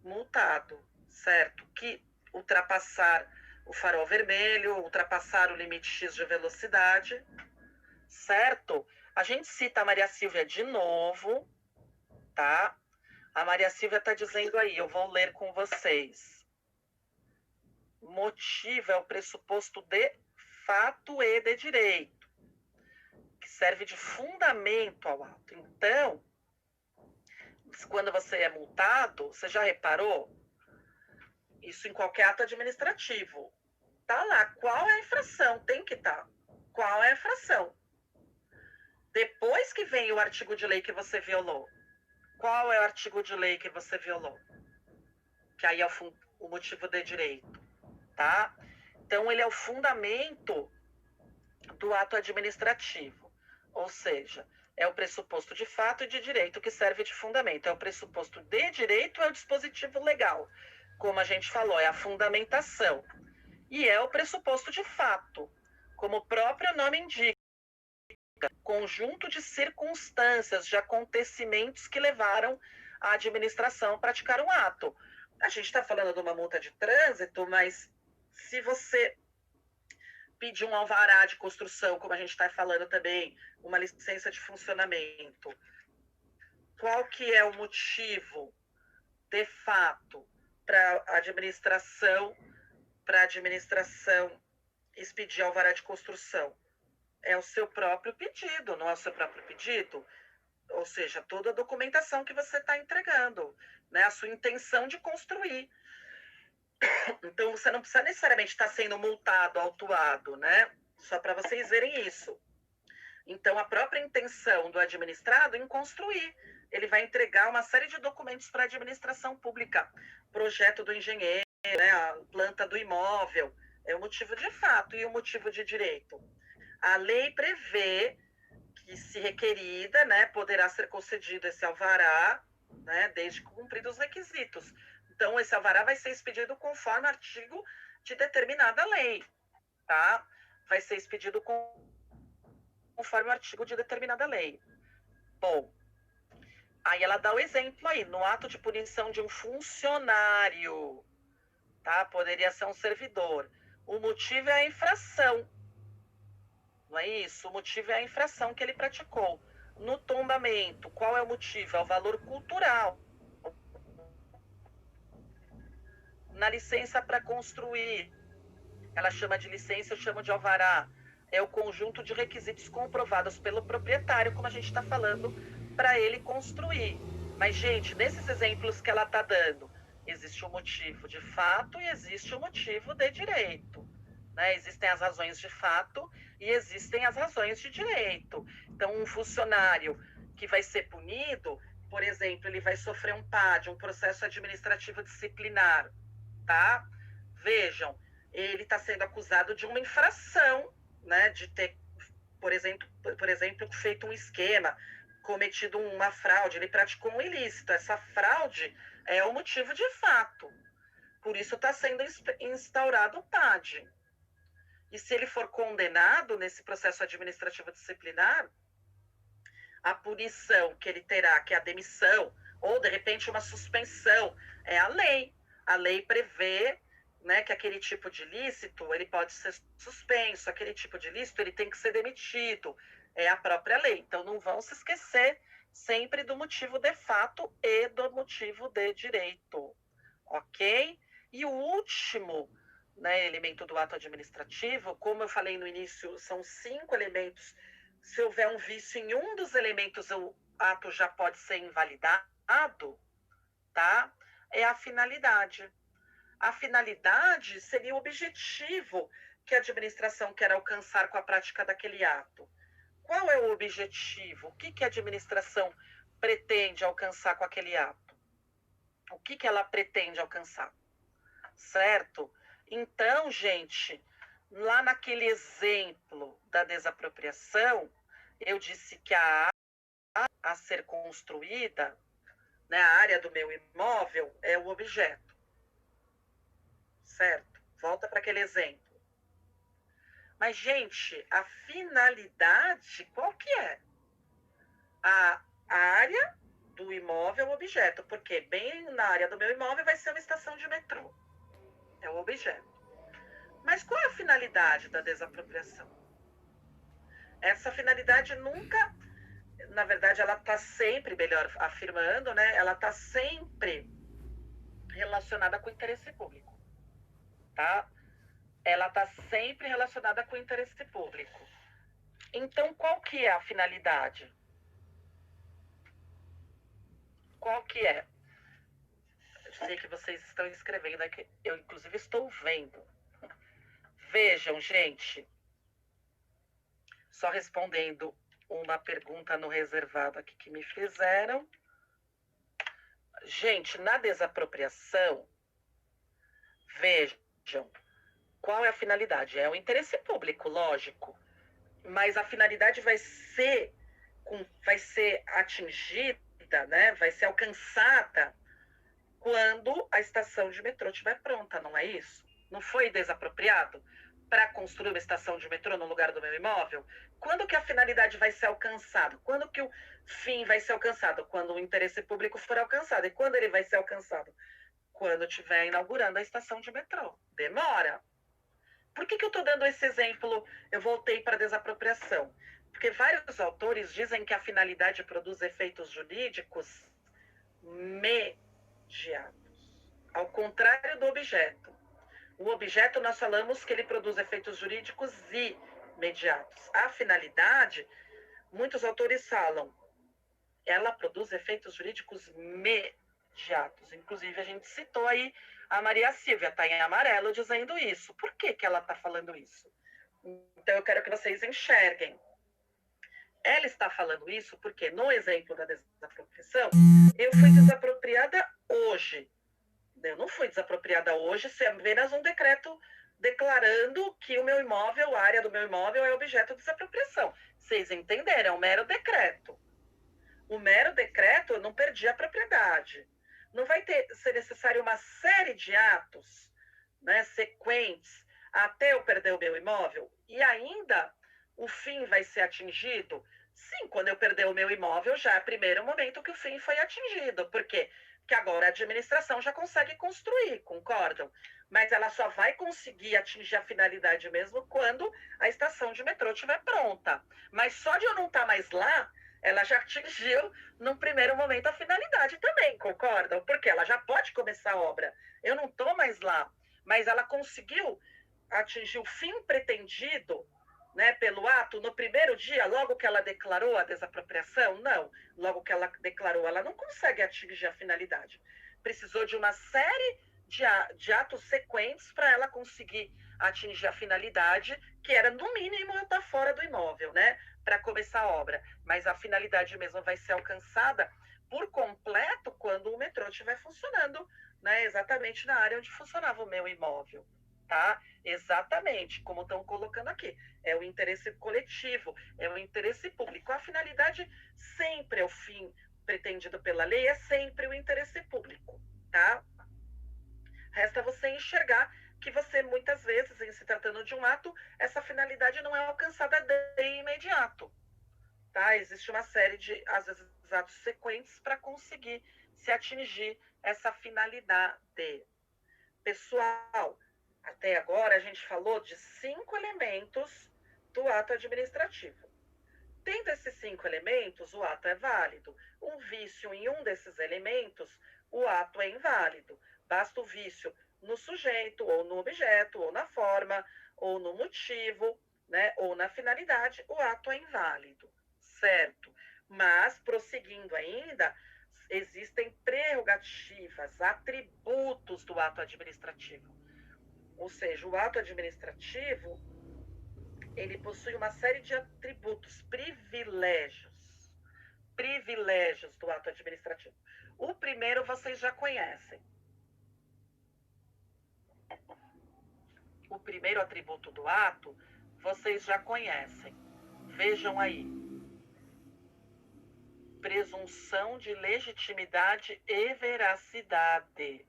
multado, certo? Que ultrapassar o farol vermelho, ultrapassar o limite X de velocidade, certo? A gente cita a Maria Silvia de novo, tá? A Maria Silvia está dizendo aí, eu vou ler com vocês. Motivo é o pressuposto de fato e de direito, que serve de fundamento ao ato. Então, quando você é multado, você já reparou? Isso em qualquer ato administrativo. Tá lá, qual é a infração? Tem que estar. Qual é a infração? Depois que vem o artigo de lei que você violou. Qual é o artigo de lei que você violou? Que aí é o motivo de direito, tá? Então, ele é o fundamento do ato administrativo. Ou seja, é o pressuposto de fato e de direito que serve de fundamento. É o pressuposto de direito, é o dispositivo legal. Como a gente falou, é a fundamentação. E é o pressuposto de fato, como o próprio nome indica, conjunto de circunstâncias, de acontecimentos que levaram a administração a praticar um ato. A gente está falando de uma multa de trânsito, mas se você pedir um alvará de construção, como a gente está falando também, uma licença de funcionamento, qual que é o motivo, de fato, para a administração expedir alvará de construção? É o seu próprio pedido, não é o seu próprio pedido? Ou seja, toda a documentação que você está entregando, né? A sua intenção de construir. Então, você não precisa necessariamente estar sendo multado, autuado, né? Só para vocês verem isso. Então, a própria intenção do administrado em construir. Ele vai entregar uma série de documentos para a administração pública. Projeto do engenheiro, né? A planta do imóvel. É o motivo de fato e o motivo de direito. A lei prevê que, se requerida, né, poderá ser concedido esse alvará, né, desde cumpridos os requisitos. Então, esse alvará vai ser expedido conforme artigo de determinada lei, tá? Vai ser expedido conforme o artigo de determinada lei. Bom, aí ela dá o exemplo aí, no ato de punição de um funcionário, tá? Poderia ser um servidor. O motivo é a infração. Não é isso? O motivo é a infração que ele praticou. No tombamento, qual é o motivo? É o valor cultural. Na licença para construir, ela chama de licença, eu chamo de alvará. é o conjunto de requisitos comprovados pelo proprietário, como a gente está falando, para ele construir. Mas, gente, nesses exemplos que ela está dando, existe um motivo de fato e existe um motivo de direito. Né? Existem as razões de fato e existem as razões de direito. Então, um funcionário que vai ser punido, por exemplo, ele vai sofrer um PAD, um processo administrativo disciplinar, tá? Vejam, ele está sendo acusado de uma infração, né? De ter, por exemplo, feito um esquema, cometido uma fraude, ele praticou um ilícito. Essa fraude é o motivo de fato. Por isso está sendo instaurado o PAD. E se ele for condenado nesse processo administrativo disciplinar, a punição que ele terá, que é a demissão, ou de repente uma suspensão, é a lei. A lei prevê, né, que aquele tipo de ilícito ele pode ser suspenso, aquele tipo de ilícito ele tem que ser demitido. É a própria lei. Então não vão se esquecer sempre do motivo de fato e do motivo de direito. Ok? E o último, né, elemento do ato administrativo, como eu falei no início, são 5 elementos. Se houver um vício em um dos elementos, o ato já pode ser invalidado, tá? É a finalidade. A finalidade seria o objetivo que a administração quer alcançar com a prática daquele ato. Qual é o objetivo? O que a administração pretende alcançar com aquele ato? O que ela pretende alcançar? Certo? Então, gente, lá naquele exemplo da desapropriação, eu disse que a área a ser construída, né, a área do meu imóvel, é o objeto. Certo? Volta para aquele exemplo. Mas, gente, a finalidade, qual que é? A área do imóvel é o objeto, porque bem na área do meu imóvel vai ser uma estação de metrô. É o objeto. Mas qual é a finalidade da desapropriação? Essa finalidade nunca, na verdade, ela está sempre, melhor afirmando, né? Ela está sempre relacionada com o interesse público, tá? Ela está sempre relacionada com o interesse público. Então, qual que é a finalidade? Qual que é? Eu sei que vocês estão escrevendo aqui, eu inclusive estou vendo. Vejam, gente, só respondendo uma pergunta no reservado aqui que me fizeram. Gente, na desapropriação, vejam, qual é a finalidade? É o interesse público, lógico, mas a finalidade vai ser atingida, né? Vai ser alcançada quando a estação de metrô estiver pronta, não é isso? Não foi desapropriado para construir uma estação de metrô no lugar do meu imóvel? Quando que a finalidade vai ser alcançada? Quando que o fim vai ser alcançado? Quando o interesse público for alcançado. E quando ele vai ser alcançado? Quando estiver inaugurando a estação de metrô. Demora. Por que eu estou dando esse exemplo? Eu voltei para a desapropriação. Porque vários autores dizem que a finalidade produz efeitos jurídicos imediatos, ao contrário do objeto. O objeto, nós falamos que ele produz efeitos jurídicos imediatos. A finalidade, muitos autores falam, ela produz efeitos jurídicos imediatos. Inclusive, a gente citou aí a Maria Silvia, está em amarelo, dizendo isso. Por que ela está falando isso? Então, eu quero que vocês enxerguem. Ela está falando isso porque, no exemplo da desapropriação, eu fui desapropriada hoje. Eu não fui desapropriada hoje, se é apenas um decreto declarando que o meu imóvel, a área do meu imóvel é objeto de desapropriação. Vocês entenderam? É um mero decreto. O mero decreto, eu não perdi a propriedade. Não vai ser necessário uma série de atos, né, sequentes, até eu perder o meu imóvel? E ainda o fim vai ser atingido? Sim, quando eu perder o meu imóvel, já é o primeiro momento que o fim foi atingido. Por quê? Porque agora a administração já consegue construir, concordam? Mas ela só vai conseguir atingir a finalidade mesmo quando a estação de metrô estiver pronta. Mas só de eu não estar mais lá, ela já atingiu, num primeiro momento, a finalidade também, concordam? Porque ela já pode começar a obra. Eu não estou mais lá, mas ela conseguiu atingir o fim pretendido né, pelo ato no primeiro dia, logo que ela declarou a desapropriação? Não. Logo que ela declarou, ela não consegue atingir a finalidade. Precisou de uma série de atos sequentes para ela conseguir atingir a finalidade, que era, no mínimo, eu estar fora do imóvel, né, para começar a obra. Mas a finalidade mesmo vai ser alcançada por completo quando o metrô estiver funcionando, né, exatamente na área onde funcionava o meu imóvel. Tá? Exatamente, como estão colocando aqui. É o interesse coletivo, é o interesse público. A finalidade sempre é o fim pretendido pela lei, é sempre o interesse público, tá? Resta você enxergar que você, muitas vezes, em se tratando de um ato, essa finalidade não é alcançada de imediato, tá? Existe uma série de, às vezes, atos sequentes para conseguir se atingir essa finalidade. Pessoal, até agora a gente falou de 5 elementos do ato administrativo. Tendo esses 5 elementos, o ato é válido. Um vício em um desses elementos, o ato é inválido. Basta o vício no sujeito, ou no objeto, ou na forma, ou no motivo, né, ou na finalidade, o ato é inválido, certo? Mas, prosseguindo ainda, existem prerrogativas, atributos do ato administrativo. Ou seja, o ato administrativo, ele possui uma série de atributos, privilégios do ato administrativo. O primeiro vocês já conhecem. O primeiro atributo do ato vocês já conhecem. Vejam aí. Presunção de legitimidade e veracidade.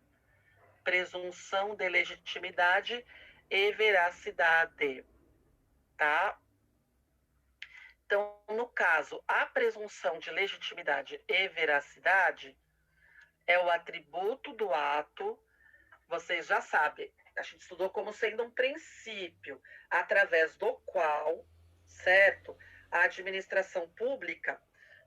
Presunção de legitimidade e veracidade, tá? Então, no caso, a presunção de legitimidade e veracidade é o atributo do ato, vocês já sabem, a gente estudou como sendo um princípio, através do qual, certo? A administração pública,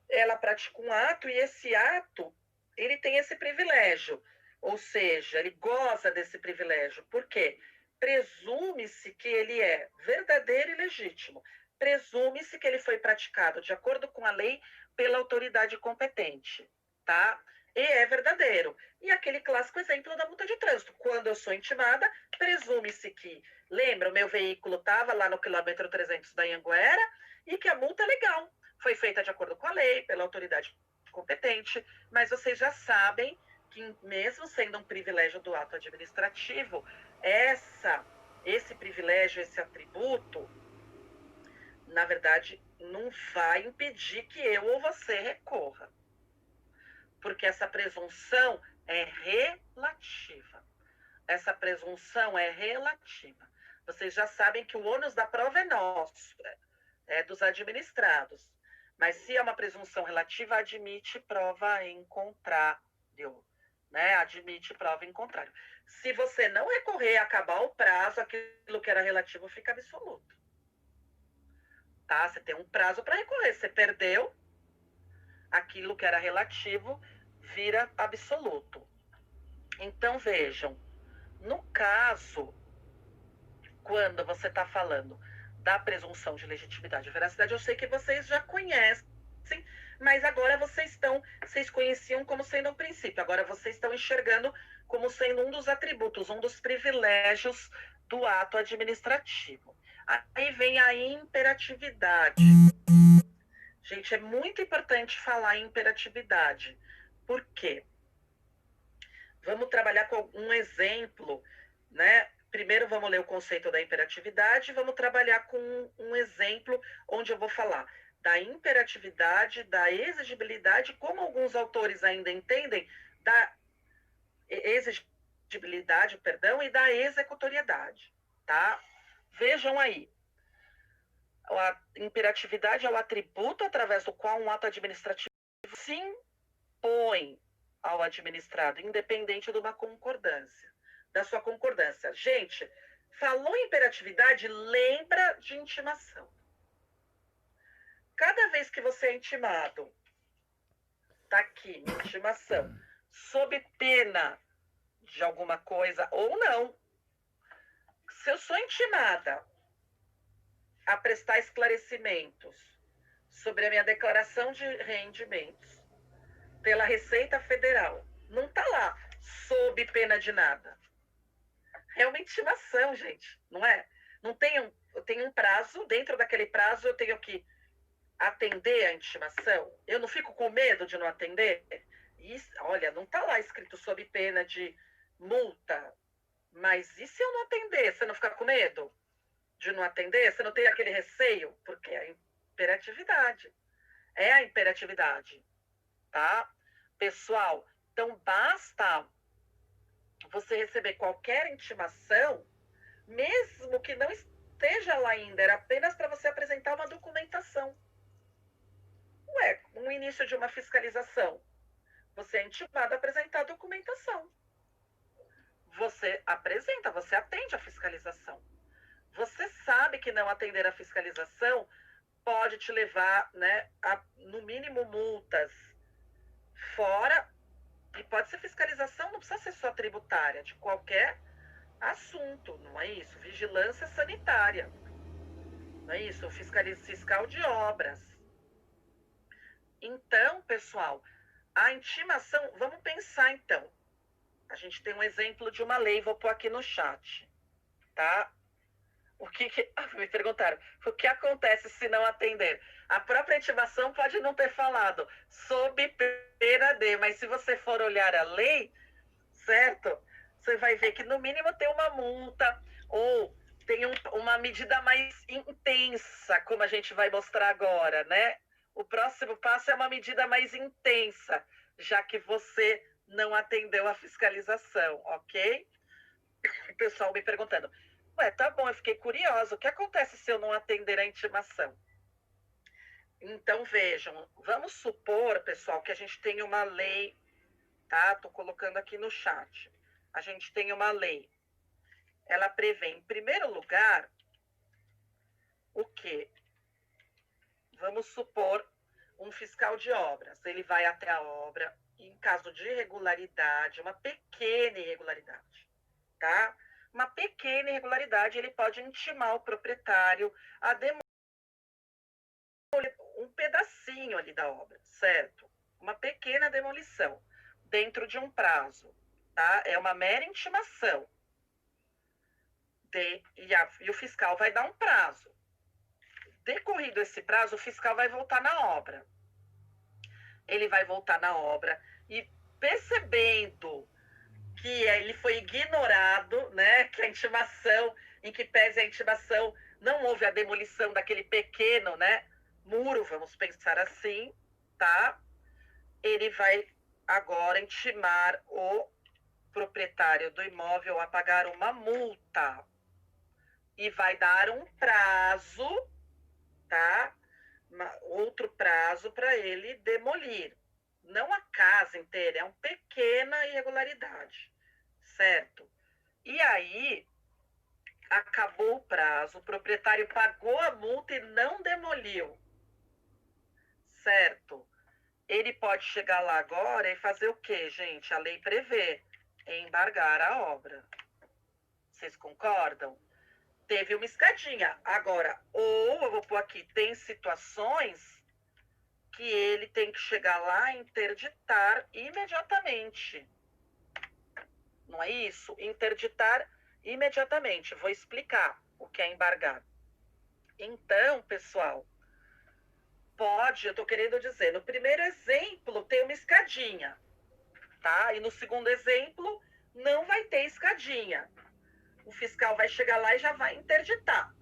ela pratica um ato e esse ato, ele tem esse privilégio, ou seja, ele goza desse privilégio. Por quê? Presume-se que ele é verdadeiro e legítimo. Presume-se que ele foi praticado de acordo com a lei pela autoridade competente, tá? E é verdadeiro. E aquele clássico exemplo da multa de trânsito. Quando eu sou intimada, presume-se que, lembra, o meu veículo estava lá no quilômetro 300 da Anhanguera e que a multa é legal. Foi feita de acordo com a lei, pela autoridade competente, mas vocês já sabem que, mesmo sendo um privilégio do ato administrativo, esse privilégio, esse atributo, na verdade, não vai impedir que eu ou você recorra. Porque essa presunção é relativa. Essa presunção é relativa. Vocês já sabem que o ônus da prova é nosso, é dos administrados. Mas se é uma presunção relativa, admite prova em contrário, né? Admite prova em contrário. Se você não recorrer, acabar o prazo, aquilo que era relativo fica absoluto. Tá? Você tem um prazo para recorrer. Você perdeu, aquilo que era relativo vira absoluto. Então, vejam, no caso, quando você está falando da presunção de legitimidade e veracidade, eu sei que vocês já conhecem, mas agora vocês conheciam como sendo um princípio, agora vocês estão enxergando como sendo um dos atributos, um dos privilégios do ato administrativo. Aí vem a imperatividade. Gente, é muito importante falar em imperatividade. Por quê? Vamos trabalhar com um exemplo, né? Primeiro vamos ler o conceito da imperatividade, vamos trabalhar com um exemplo onde eu vou falar da imperatividade, da exigibilidade, como alguns autores ainda entendem, da exigibilidade, e da executoriedade, tá? Vejam aí. A imperatividade é o atributo através do qual um ato administrativo se impõe ao administrado, independente de uma concordância, da sua concordância. Gente, falou em imperatividade, lembra de intimação. Cada vez que você é intimado, tá aqui, intimação, sob pena de alguma coisa ou não. Se eu sou intimada a prestar esclarecimentos sobre a minha declaração de rendimentos pela Receita Federal. Não está lá, sob pena de nada. É uma intimação, gente, não é? Não tem eu tenho um prazo, dentro daquele prazo eu tenho que atender a intimação. Eu não fico com medo de não atender? Olha, não está lá escrito sob pena de multa, mas e se eu não atender? Você não fica com medo de não atender? Você não tem aquele receio? Porque é a imperatividade. É a imperatividade, tá? Pessoal, então basta você receber qualquer intimação, mesmo que não esteja lá ainda, era apenas para você apresentar uma documentação. Ué, no início de uma fiscalização, você é intimado a apresentar a documentação. Você apresenta, você atende a fiscalização. Você sabe que não atender a fiscalização pode te levar, né, a, no mínimo, multas. Fora, e pode ser fiscalização, não precisa ser só tributária, de qualquer assunto, não é isso? Vigilância sanitária, não é isso? Fiscal de obras. Então, pessoal, a intimação, vamos pensar então. A gente tem um exemplo de uma lei, vou pôr aqui no chat, tá? Me perguntaram, o que acontece se não atender? A própria intimação pode não ter falado, sob pena de, mas se você for olhar a lei, certo? Você vai ver que no mínimo tem uma multa, ou tem uma medida mais intensa, como a gente vai mostrar agora, né? O próximo passo é uma medida mais intensa, já que você não atendeu a fiscalização, ok? O pessoal me perguntando, ué, tá bom, eu fiquei curiosa, o que acontece se eu não atender a intimação? Então, vejam, vamos supor, pessoal, que a gente tem uma lei, tá? Tô colocando aqui no chat. A gente tem uma lei. Ela prevê, em primeiro lugar, o quê? Vamos supor um fiscal de obras. Ele vai até a obra, e em caso de irregularidade, uma pequena irregularidade, tá? Uma pequena irregularidade, ele pode intimar o proprietário a demolir um pedacinho ali da obra, certo? Uma pequena demolição, dentro de um prazo, tá? É uma mera intimação. E o fiscal vai dar um prazo. Decorrido esse prazo, o fiscal vai voltar na obra. Ele vai voltar na obra e percebendo que ele foi ignorado, né? Que a intimação, em que pese a intimação, não houve a demolição daquele pequeno, né? Muro, vamos pensar assim, tá? Ele vai agora intimar o proprietário do imóvel a pagar uma multa e vai dar um prazo, tá? Outro prazo para ele demolir. Não a casa inteira, é uma pequena irregularidade, certo? E aí, acabou o prazo, o proprietário pagou a multa e não demoliu, certo? Ele pode chegar lá agora e fazer o quê, gente? A lei prevê embargar a obra. Vocês concordam? Teve uma escadinha. Agora, ou eu vou pôr aqui, tem situações que ele tem que chegar lá e interditar imediatamente. Não é isso? Interditar imediatamente. Vou explicar o que é embargar. Então, pessoal, pode, eu estou querendo dizer, no primeiro exemplo tem uma escadinha, tá? E no segundo exemplo não vai ter escadinha. O fiscal vai chegar lá e já vai interditar.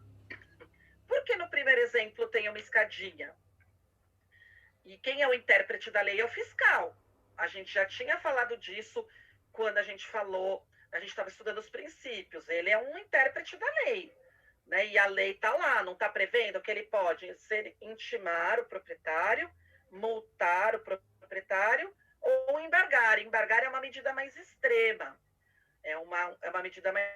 Por que no primeiro exemplo tem uma escadinha? E quem é o intérprete da lei é o fiscal. A gente já tinha falado disso quando a gente estava estudando os princípios. Ele é um intérprete da lei, né? E a lei está lá, não está prevendo que ele pode intimar o proprietário, multar o proprietário ou embargar. Embargar é uma medida mais extrema. É uma medida mais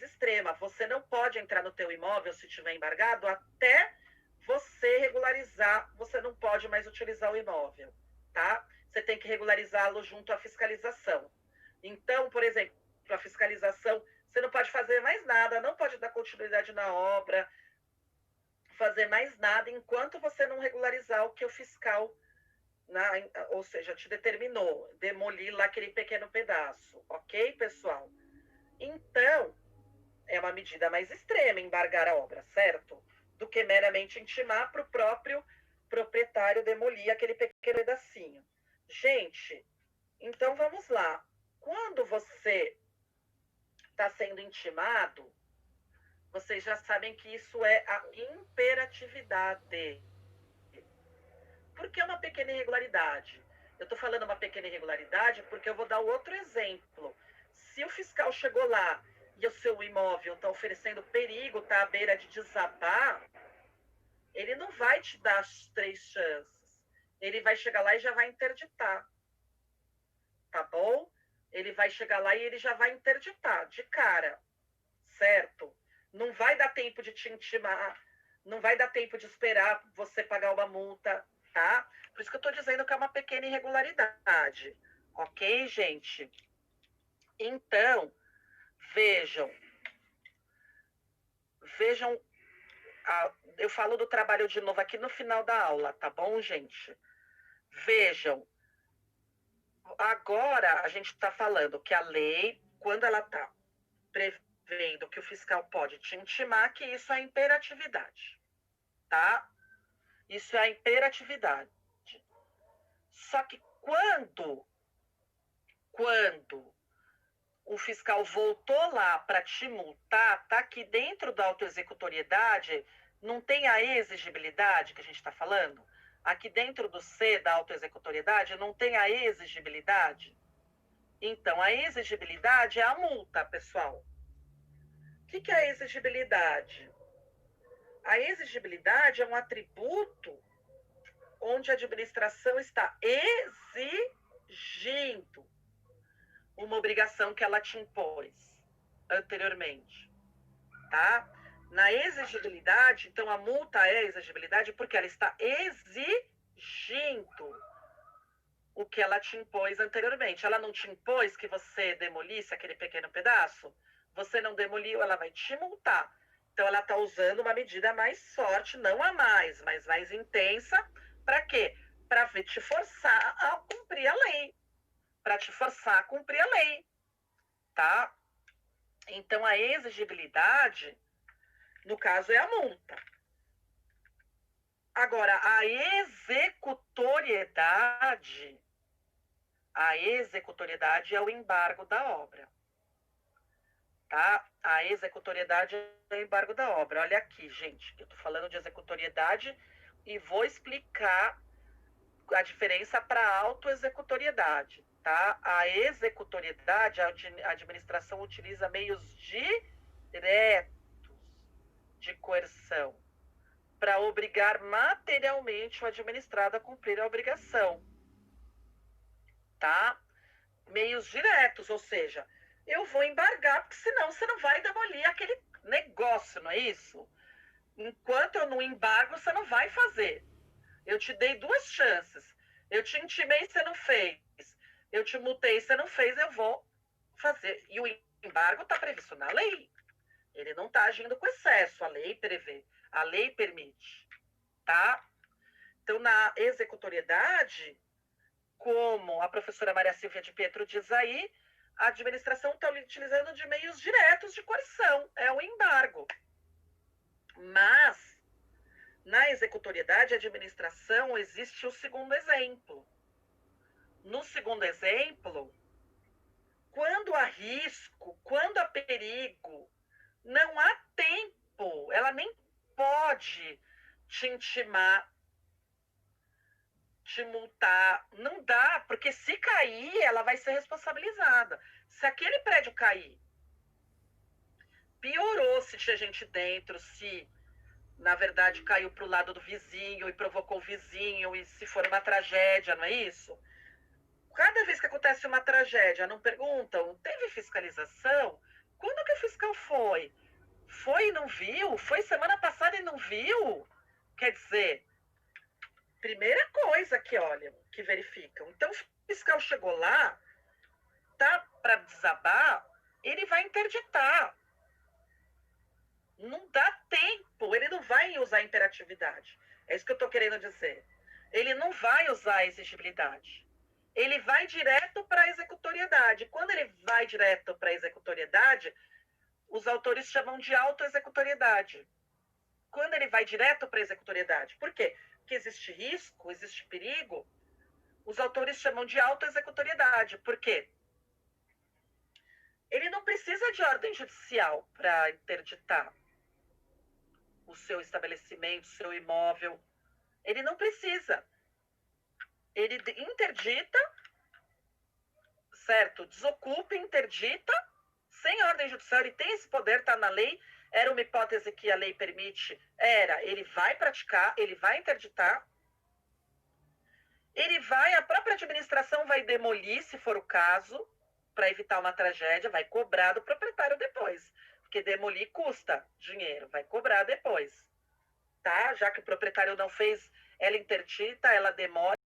extrema. Você não pode entrar no teu imóvel se estiver embargado até você regularizar, você não pode mais utilizar o imóvel, tá? Você tem que regularizá-lo junto à fiscalização. Então, por exemplo, a fiscalização, você não pode fazer mais nada, não pode dar continuidade na obra, fazer mais nada enquanto você não regularizar o que o fiscal, ou seja, te determinou, demolir lá aquele pequeno pedaço, ok, pessoal? Então, é uma medida mais extrema embargar a obra, certo? Do que meramente intimar para o próprio proprietário demolir aquele pequeno pedacinho. Gente, então vamos lá. Quando você está sendo intimado, vocês já sabem que isso é a imperatividade. Por que uma pequena irregularidade? Eu estou falando uma pequena irregularidade porque eu vou dar outro exemplo. Se o fiscal chegou lá e o seu imóvel está oferecendo perigo, está à beira de desabar, ele não vai te dar as 3 chances. Ele vai chegar lá e já vai interditar. Tá bom? Ele vai chegar lá e ele já vai interditar de cara. Certo? Não vai dar tempo de te intimar, não vai dar tempo de esperar você pagar uma multa, tá? Por isso que eu estou dizendo que é uma pequena irregularidade. Ok, gente? Então, vejam, eu falo do trabalho de novo aqui no final da aula, tá bom, gente? Vejam, agora a gente está falando que a lei, quando ela está prevendo que o fiscal pode te intimar, que isso é imperatividade, tá? Isso é a imperatividade. Só que quando o fiscal voltou lá para te multar, tá aqui dentro da autoexecutoriedade, não tem a exigibilidade que a gente está falando? Aqui dentro do C da autoexecutoriedade não tem a exigibilidade? Então, a exigibilidade é a multa, pessoal. O que é a exigibilidade? A exigibilidade é um atributo onde a administração está exigindo uma obrigação que ela te impôs anteriormente, tá? Na exigibilidade, então a multa é exigibilidade porque ela está exigindo o que ela te impôs anteriormente. Ela não te impôs que você demolisse aquele pequeno pedaço? Você não demoliu, ela vai te multar. Então ela está usando uma medida mais forte, não a mais, mas mais intensa. Para quê? Para te forçar a cumprir a lei. Para te forçar a cumprir a lei, tá? Então, a exigibilidade, no caso, é a multa. Agora, a executoriedade é o embargo da obra, tá? A executoriedade é o embargo da obra. Olha aqui, gente, eu tô falando de executoriedade e vou explicar a diferença para a autoexecutoriedade, tá? A executoriedade, a administração utiliza meios diretos de coerção para obrigar materialmente o administrado a cumprir a obrigação, tá? Meios diretos, ou seja, eu vou embargar, porque senão você não vai demolir aquele negócio, não é isso? Enquanto eu não embargo, você não vai fazer. Eu te dei 2 chances. Eu te intimei, você não fez. Eu te multei, você não fez, eu vou fazer. E o embargo está previsto na lei. Ele não está agindo com excesso. A lei prevê. A lei permite. Tá? Então, na executoriedade, como a professora Maria Silvia de Pietro diz aí, a administração está utilizando de meios diretos de coerção. É o embargo. Mas na executoriedade, a administração, existe o segundo exemplo. No segundo exemplo, quando há risco, quando há perigo, não há tempo, ela nem pode te intimar, te multar, não dá, porque se cair, ela vai ser responsabilizada. Se aquele prédio cair, piorou se tinha gente dentro, se na verdade caiu para o lado do vizinho e provocou o vizinho, e se for uma tragédia, não é isso? Cada vez que acontece uma tragédia, não perguntam, teve fiscalização? Quando que o fiscal foi? Foi e não viu? Foi semana passada e não viu? Quer dizer, primeira coisa que olham, que verificam. Então, o fiscal chegou lá, tá para desabar, ele vai interditar. Não dá tempo tempo, ele não vai usar imperatividade. É isso que eu estou querendo dizer. Ele não vai usar a exigibilidade. Ele vai direto para a executoriedade. Quando ele vai direto para a executoriedade, os autores chamam de autoexecutoriedade. Quando ele vai direto para a executoriedade. Por quê? Porque existe risco, existe perigo. Os autores chamam de autoexecutoriedade. Por quê? Ele não precisa de ordem judicial para interditar o seu estabelecimento, o seu imóvel. Ele não precisa. Ele interdita, certo? Desocupa, interdita, sem ordem judicial. Ele tem esse poder, está na lei. Era uma hipótese que a lei permite. Ele vai praticar, ele vai interditar. A própria administração vai demolir, se for o caso, para evitar uma tragédia, vai cobrar do proprietário depois. Porque demolir custa dinheiro, vai cobrar depois. Tá? Já que o proprietário não fez, ela interdita, ela demora.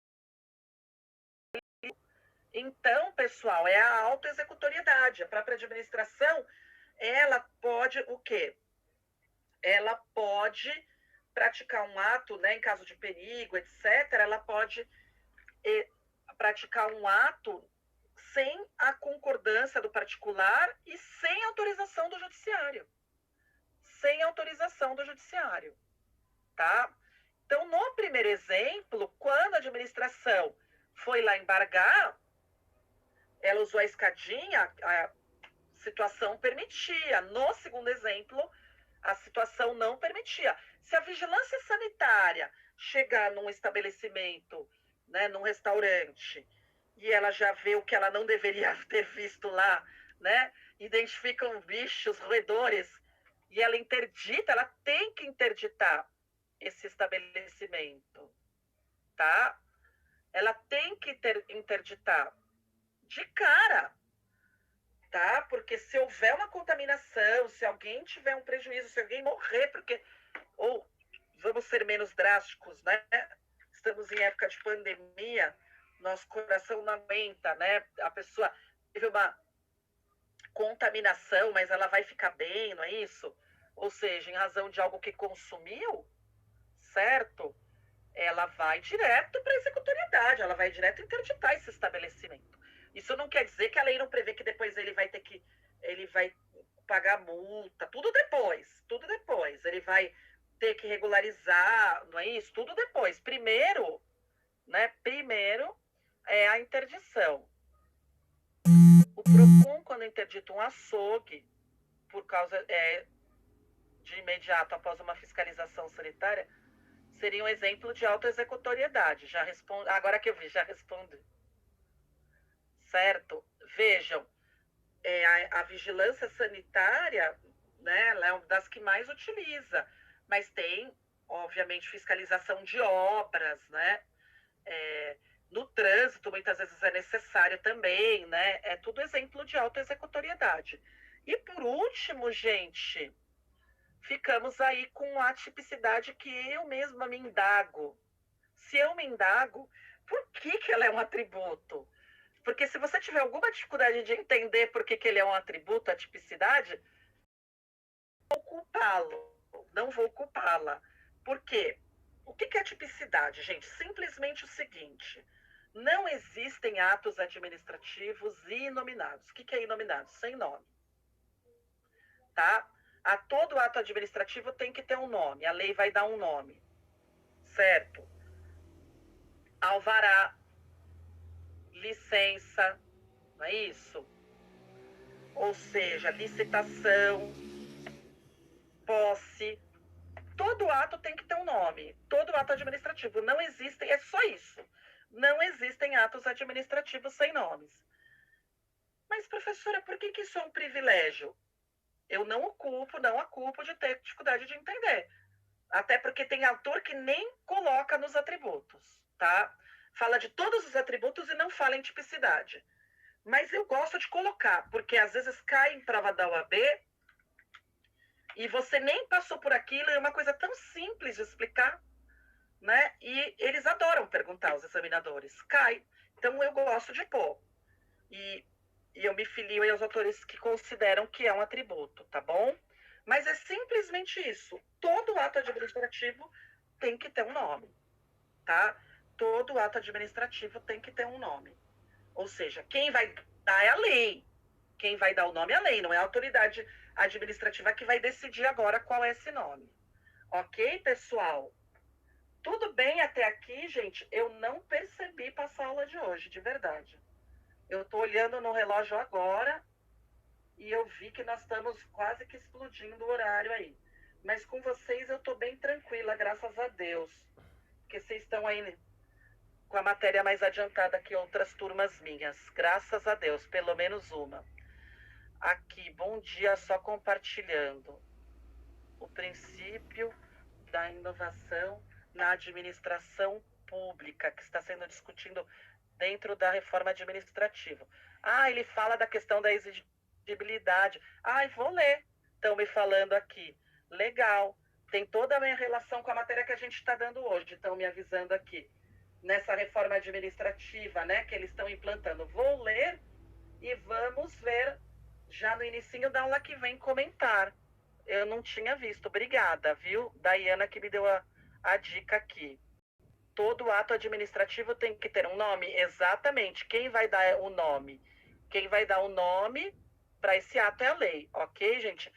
Então, pessoal, é a autoexecutoriedade. A própria administração, ela pode o quê? Ela pode praticar um ato, né, em caso de perigo, etc., ela pode praticar um ato sem a concordância do particular e sem autorização do judiciário. Sem autorização do judiciário, tá? Então, no primeiro exemplo, quando a administração foi lá embargar, ela usou a escadinha, a situação permitia. No segundo exemplo, a situação não permitia. Se a vigilância sanitária chegar num estabelecimento, né, num restaurante, e ela já vê o que ela não deveria ter visto lá, né? Identificam bichos, roedores, e ela interdita, ela tem que interditar esse estabelecimento, tá? Ela tem que interditar de cara, tá? Porque se houver uma contaminação, se alguém tiver um prejuízo, se alguém morrer, porque... Ou, vamos ser menos drásticos, né? Estamos em época de pandemia, nosso coração não aguenta, né? A pessoa teve uma contaminação, mas ela vai ficar bem, não é isso? Ou seja, em razão de algo que consumiu, certo? Ela vai direto para a executoriedade, ela vai direto interditar esse estabelecimento. Isso não quer dizer que a lei não prevê que depois ele vai pagar multa, tudo depois. Ele vai ter que regularizar, não é isso? Tudo depois. Primeiro é a interdição. O PROCON, quando interdita um açougue, por causa de imediato após uma fiscalização sanitária, seria um exemplo de autoexecutoriedade. Já respondo, agora que eu vi, já respondi. Certo? Vejam, a vigilância sanitária, né, ela é uma das que mais utiliza, mas tem, obviamente, fiscalização de obras, né? No trânsito, muitas vezes é necessário também, né? É tudo exemplo de autoexecutoriedade. E por último, gente, ficamos aí com a tipicidade que eu mesma me indago. Se eu me indago, por que ela é um atributo? Porque se você tiver alguma dificuldade de entender por que ele é um atributo, a tipicidade, não vou culpá-la. Por quê? O que é tipicidade, gente? Simplesmente o seguinte: não existem atos administrativos inominados. O que é inominado? Sem nome. Tá? A todo ato administrativo tem que ter um nome. A lei vai dar um nome. Certo? Alvará, licença, não é isso? Ou seja, licitação, posse. Todo ato tem que ter um nome. Todo ato administrativo. Não existem, é só isso. Não existem atos administrativos sem nomes. Mas, professora, por que isso é um privilégio? Eu não a culpo de ter dificuldade de entender. Até porque tem autor que nem coloca nos atributos, tá? Fala de todos os atributos e não fala em tipicidade. Mas eu gosto de colocar, porque às vezes cai em prova da OAB e você nem passou por aquilo, é uma coisa tão simples de explicar, né? E eles adoram perguntar aos examinadores. Cai. Então eu gosto de pôr. E eu me filio aos autores que consideram que é um atributo, tá bom? Mas é simplesmente isso. Todo ato administrativo tem que ter um nome, tá? Todo ato administrativo tem que ter um nome. Ou seja, quem vai dar é a lei. Quem vai dar o nome é a lei, não é a autoridade administrativa que vai decidir agora qual é esse nome. Ok, pessoal? Tudo bem até aqui, gente? Eu não percebi passar a aula de hoje, de verdade. Eu estou olhando no relógio agora e eu vi que nós estamos quase que explodindo o horário aí. Mas com vocês eu estou bem tranquila, graças a Deus. Porque vocês estão aí com a matéria mais adiantada que outras turmas minhas. Graças a Deus, pelo menos uma. Aqui, bom dia, só compartilhando. O princípio da inovação na administração pública, que está sendo discutido dentro da reforma administrativa. Ele fala da questão da exigibilidade. Vou ler. Estão me falando aqui. Legal. Tem toda a minha relação com a matéria que a gente está dando hoje. Estão me avisando aqui. Nessa reforma administrativa, né, que eles estão implantando. Vou ler e vamos ver já no inicinho da aula que vem comentar. Eu não tinha visto. Obrigada, viu? Daiana que me deu a dica aqui. Todo ato administrativo tem que ter um nome? Exatamente. Quem vai dar o nome? Quem vai dar o nome para esse ato é a lei, ok, gente?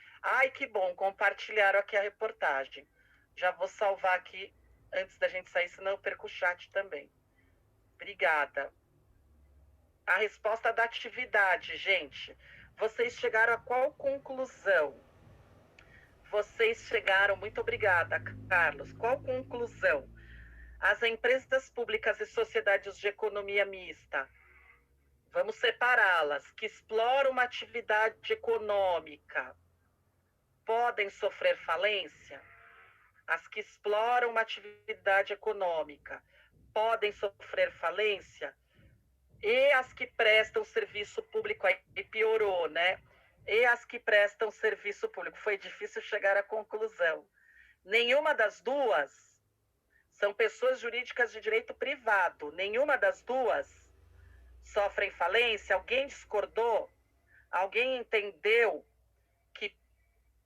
Que bom, compartilharam aqui a reportagem. Já vou salvar aqui antes da gente sair, senão eu perco o chat também. Obrigada. A resposta da atividade, gente. Vocês chegaram a qual conclusão? Vocês chegaram, muito obrigada, Carlos. Qual conclusão? As empresas públicas e sociedades de economia mista, vamos separá-las, que exploram uma atividade econômica, podem sofrer falência? As que exploram uma atividade econômica podem sofrer falência? E as que prestam serviço público, aí piorou, né? E as que prestam serviço público, foi difícil chegar à conclusão. Nenhuma das duas são pessoas jurídicas de direito privado. Nenhuma das duas sofrem falência. Alguém discordou? Alguém entendeu que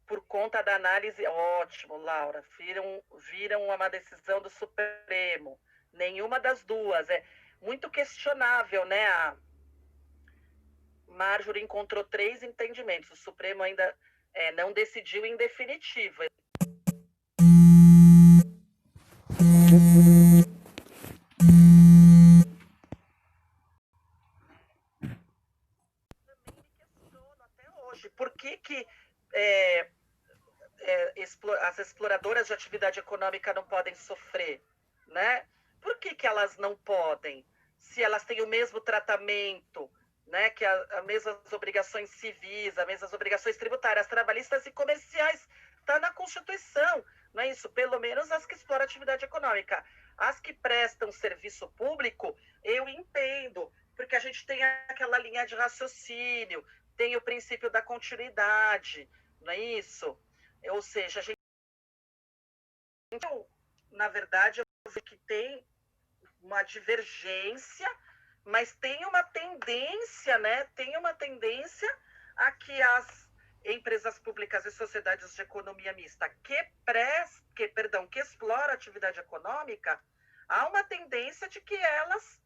por conta da análise... Ótimo, Laura. Viram uma decisão do Supremo. Nenhuma das duas. É muito questionável, né? A Marjorie encontrou 3 entendimentos. O Supremo ainda não decidiu em definitivo. Por que as exploradoras de atividade econômica não podem sofrer, né? Por que elas não podem? Se elas têm o mesmo tratamento, né? Que as mesmas obrigações civis, as mesmas obrigações tributárias, trabalhistas e comerciais, está na Constituição, não é isso? Pelo menos as que exploram atividade econômica. As que prestam serviço público, eu entendo, porque a gente tem aquela linha de raciocínio, tem o princípio da continuidade, não é isso? Ou seja, a gente... Então, na verdade, eu vejo que tem uma divergência, mas tem uma tendência, né? Tem uma tendência a que as empresas públicas e sociedades de economia mista que exploram atividade econômica, há uma tendência de que elas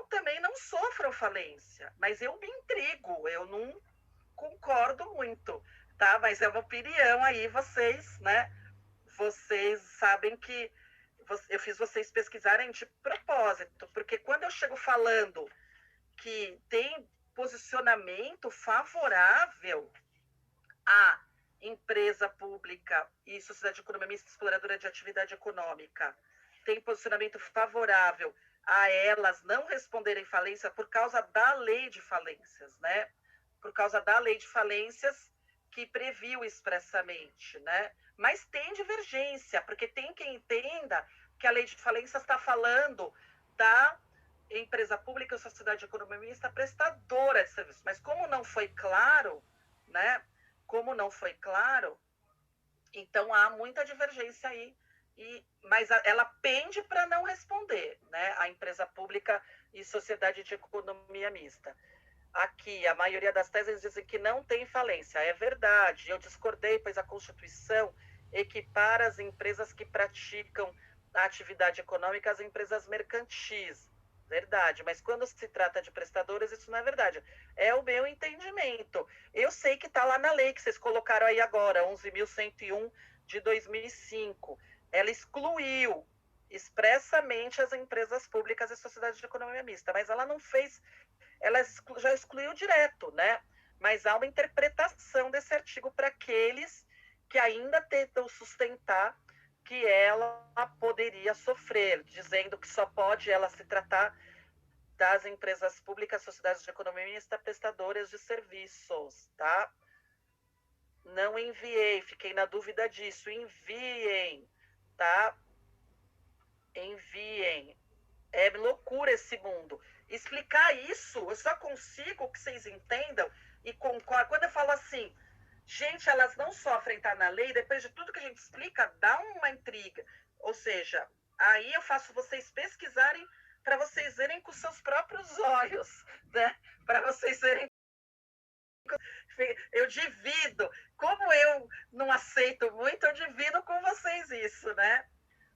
também não sofram falência. Mas eu me intrigo, eu não concordo muito, tá? Mas é uma opinião aí, vocês, né? Vocês sabem que eu fiz vocês pesquisarem de propósito, porque quando eu chego falando que tem posicionamento favorável à empresa pública e sociedade de economia mista exploradora de atividade econômica, tem posicionamento favorável a elas não responderem falência por causa da lei de falências, né? Por causa da lei de falências que previu expressamente, né? Mas tem divergência, porque tem quem entenda que a lei de falências está falando da empresa pública ou sociedade de economia mista prestadora de serviço. Mas como não foi claro, né? Como não foi claro, então há muita divergência aí. Mas ela pende para não responder, né? A empresa pública e sociedade de economia mista. aqui, a maioria das teses dizem que não tem falência. É verdade, eu discordei, pois a Constituição equipara as empresas que praticam a atividade econômica às empresas mercantis. Verdade, mas quando se trata de prestadores, isso não é verdade. É o meu entendimento. Eu sei que está lá na lei que vocês colocaram aí agora, 11.101 de 2005. Ela excluiu expressamente as empresas públicas e sociedades de economia mista, mas ela não fez, ela já excluiu direto, né? Mas há uma interpretação desse artigo para aqueles que ainda tentam sustentar que ela poderia sofrer, dizendo que só pode ela se tratar das empresas públicas, sociedades de economia mista, prestadoras de serviços, tá? Não enviei, fiquei na dúvida disso. Enviem, tá? Enviem. É loucura esse mundo. Explicar isso, eu só consigo que vocês entendam e concordem. Quando eu falo assim, gente, elas não sofrem, tá na lei, depois de tudo que a gente explica, dá uma intriga. Ou seja, aí eu faço vocês pesquisarem para vocês verem com seus próprios olhos, né? Para vocês verem. Eu divido. Como eu não aceito muito, eu divido com vocês isso, né?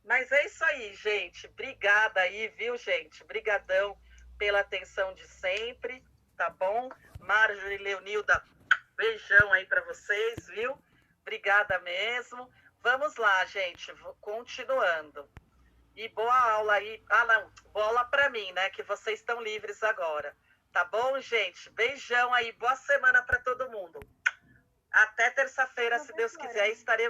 Mas é isso aí, gente. Obrigada aí, viu, gente? Brigadão pela atenção de sempre, tá bom? Marjorie e Leonilda, beijão aí para vocês, viu? Obrigada mesmo. Vamos lá, gente, continuando. E boa aula aí. Ah, não, boa aula para mim, né? Que vocês estão livres agora. Tá bom, gente? Beijão aí. Boa semana para todo mundo. Até terça-feira, se Deus quiser, estaremos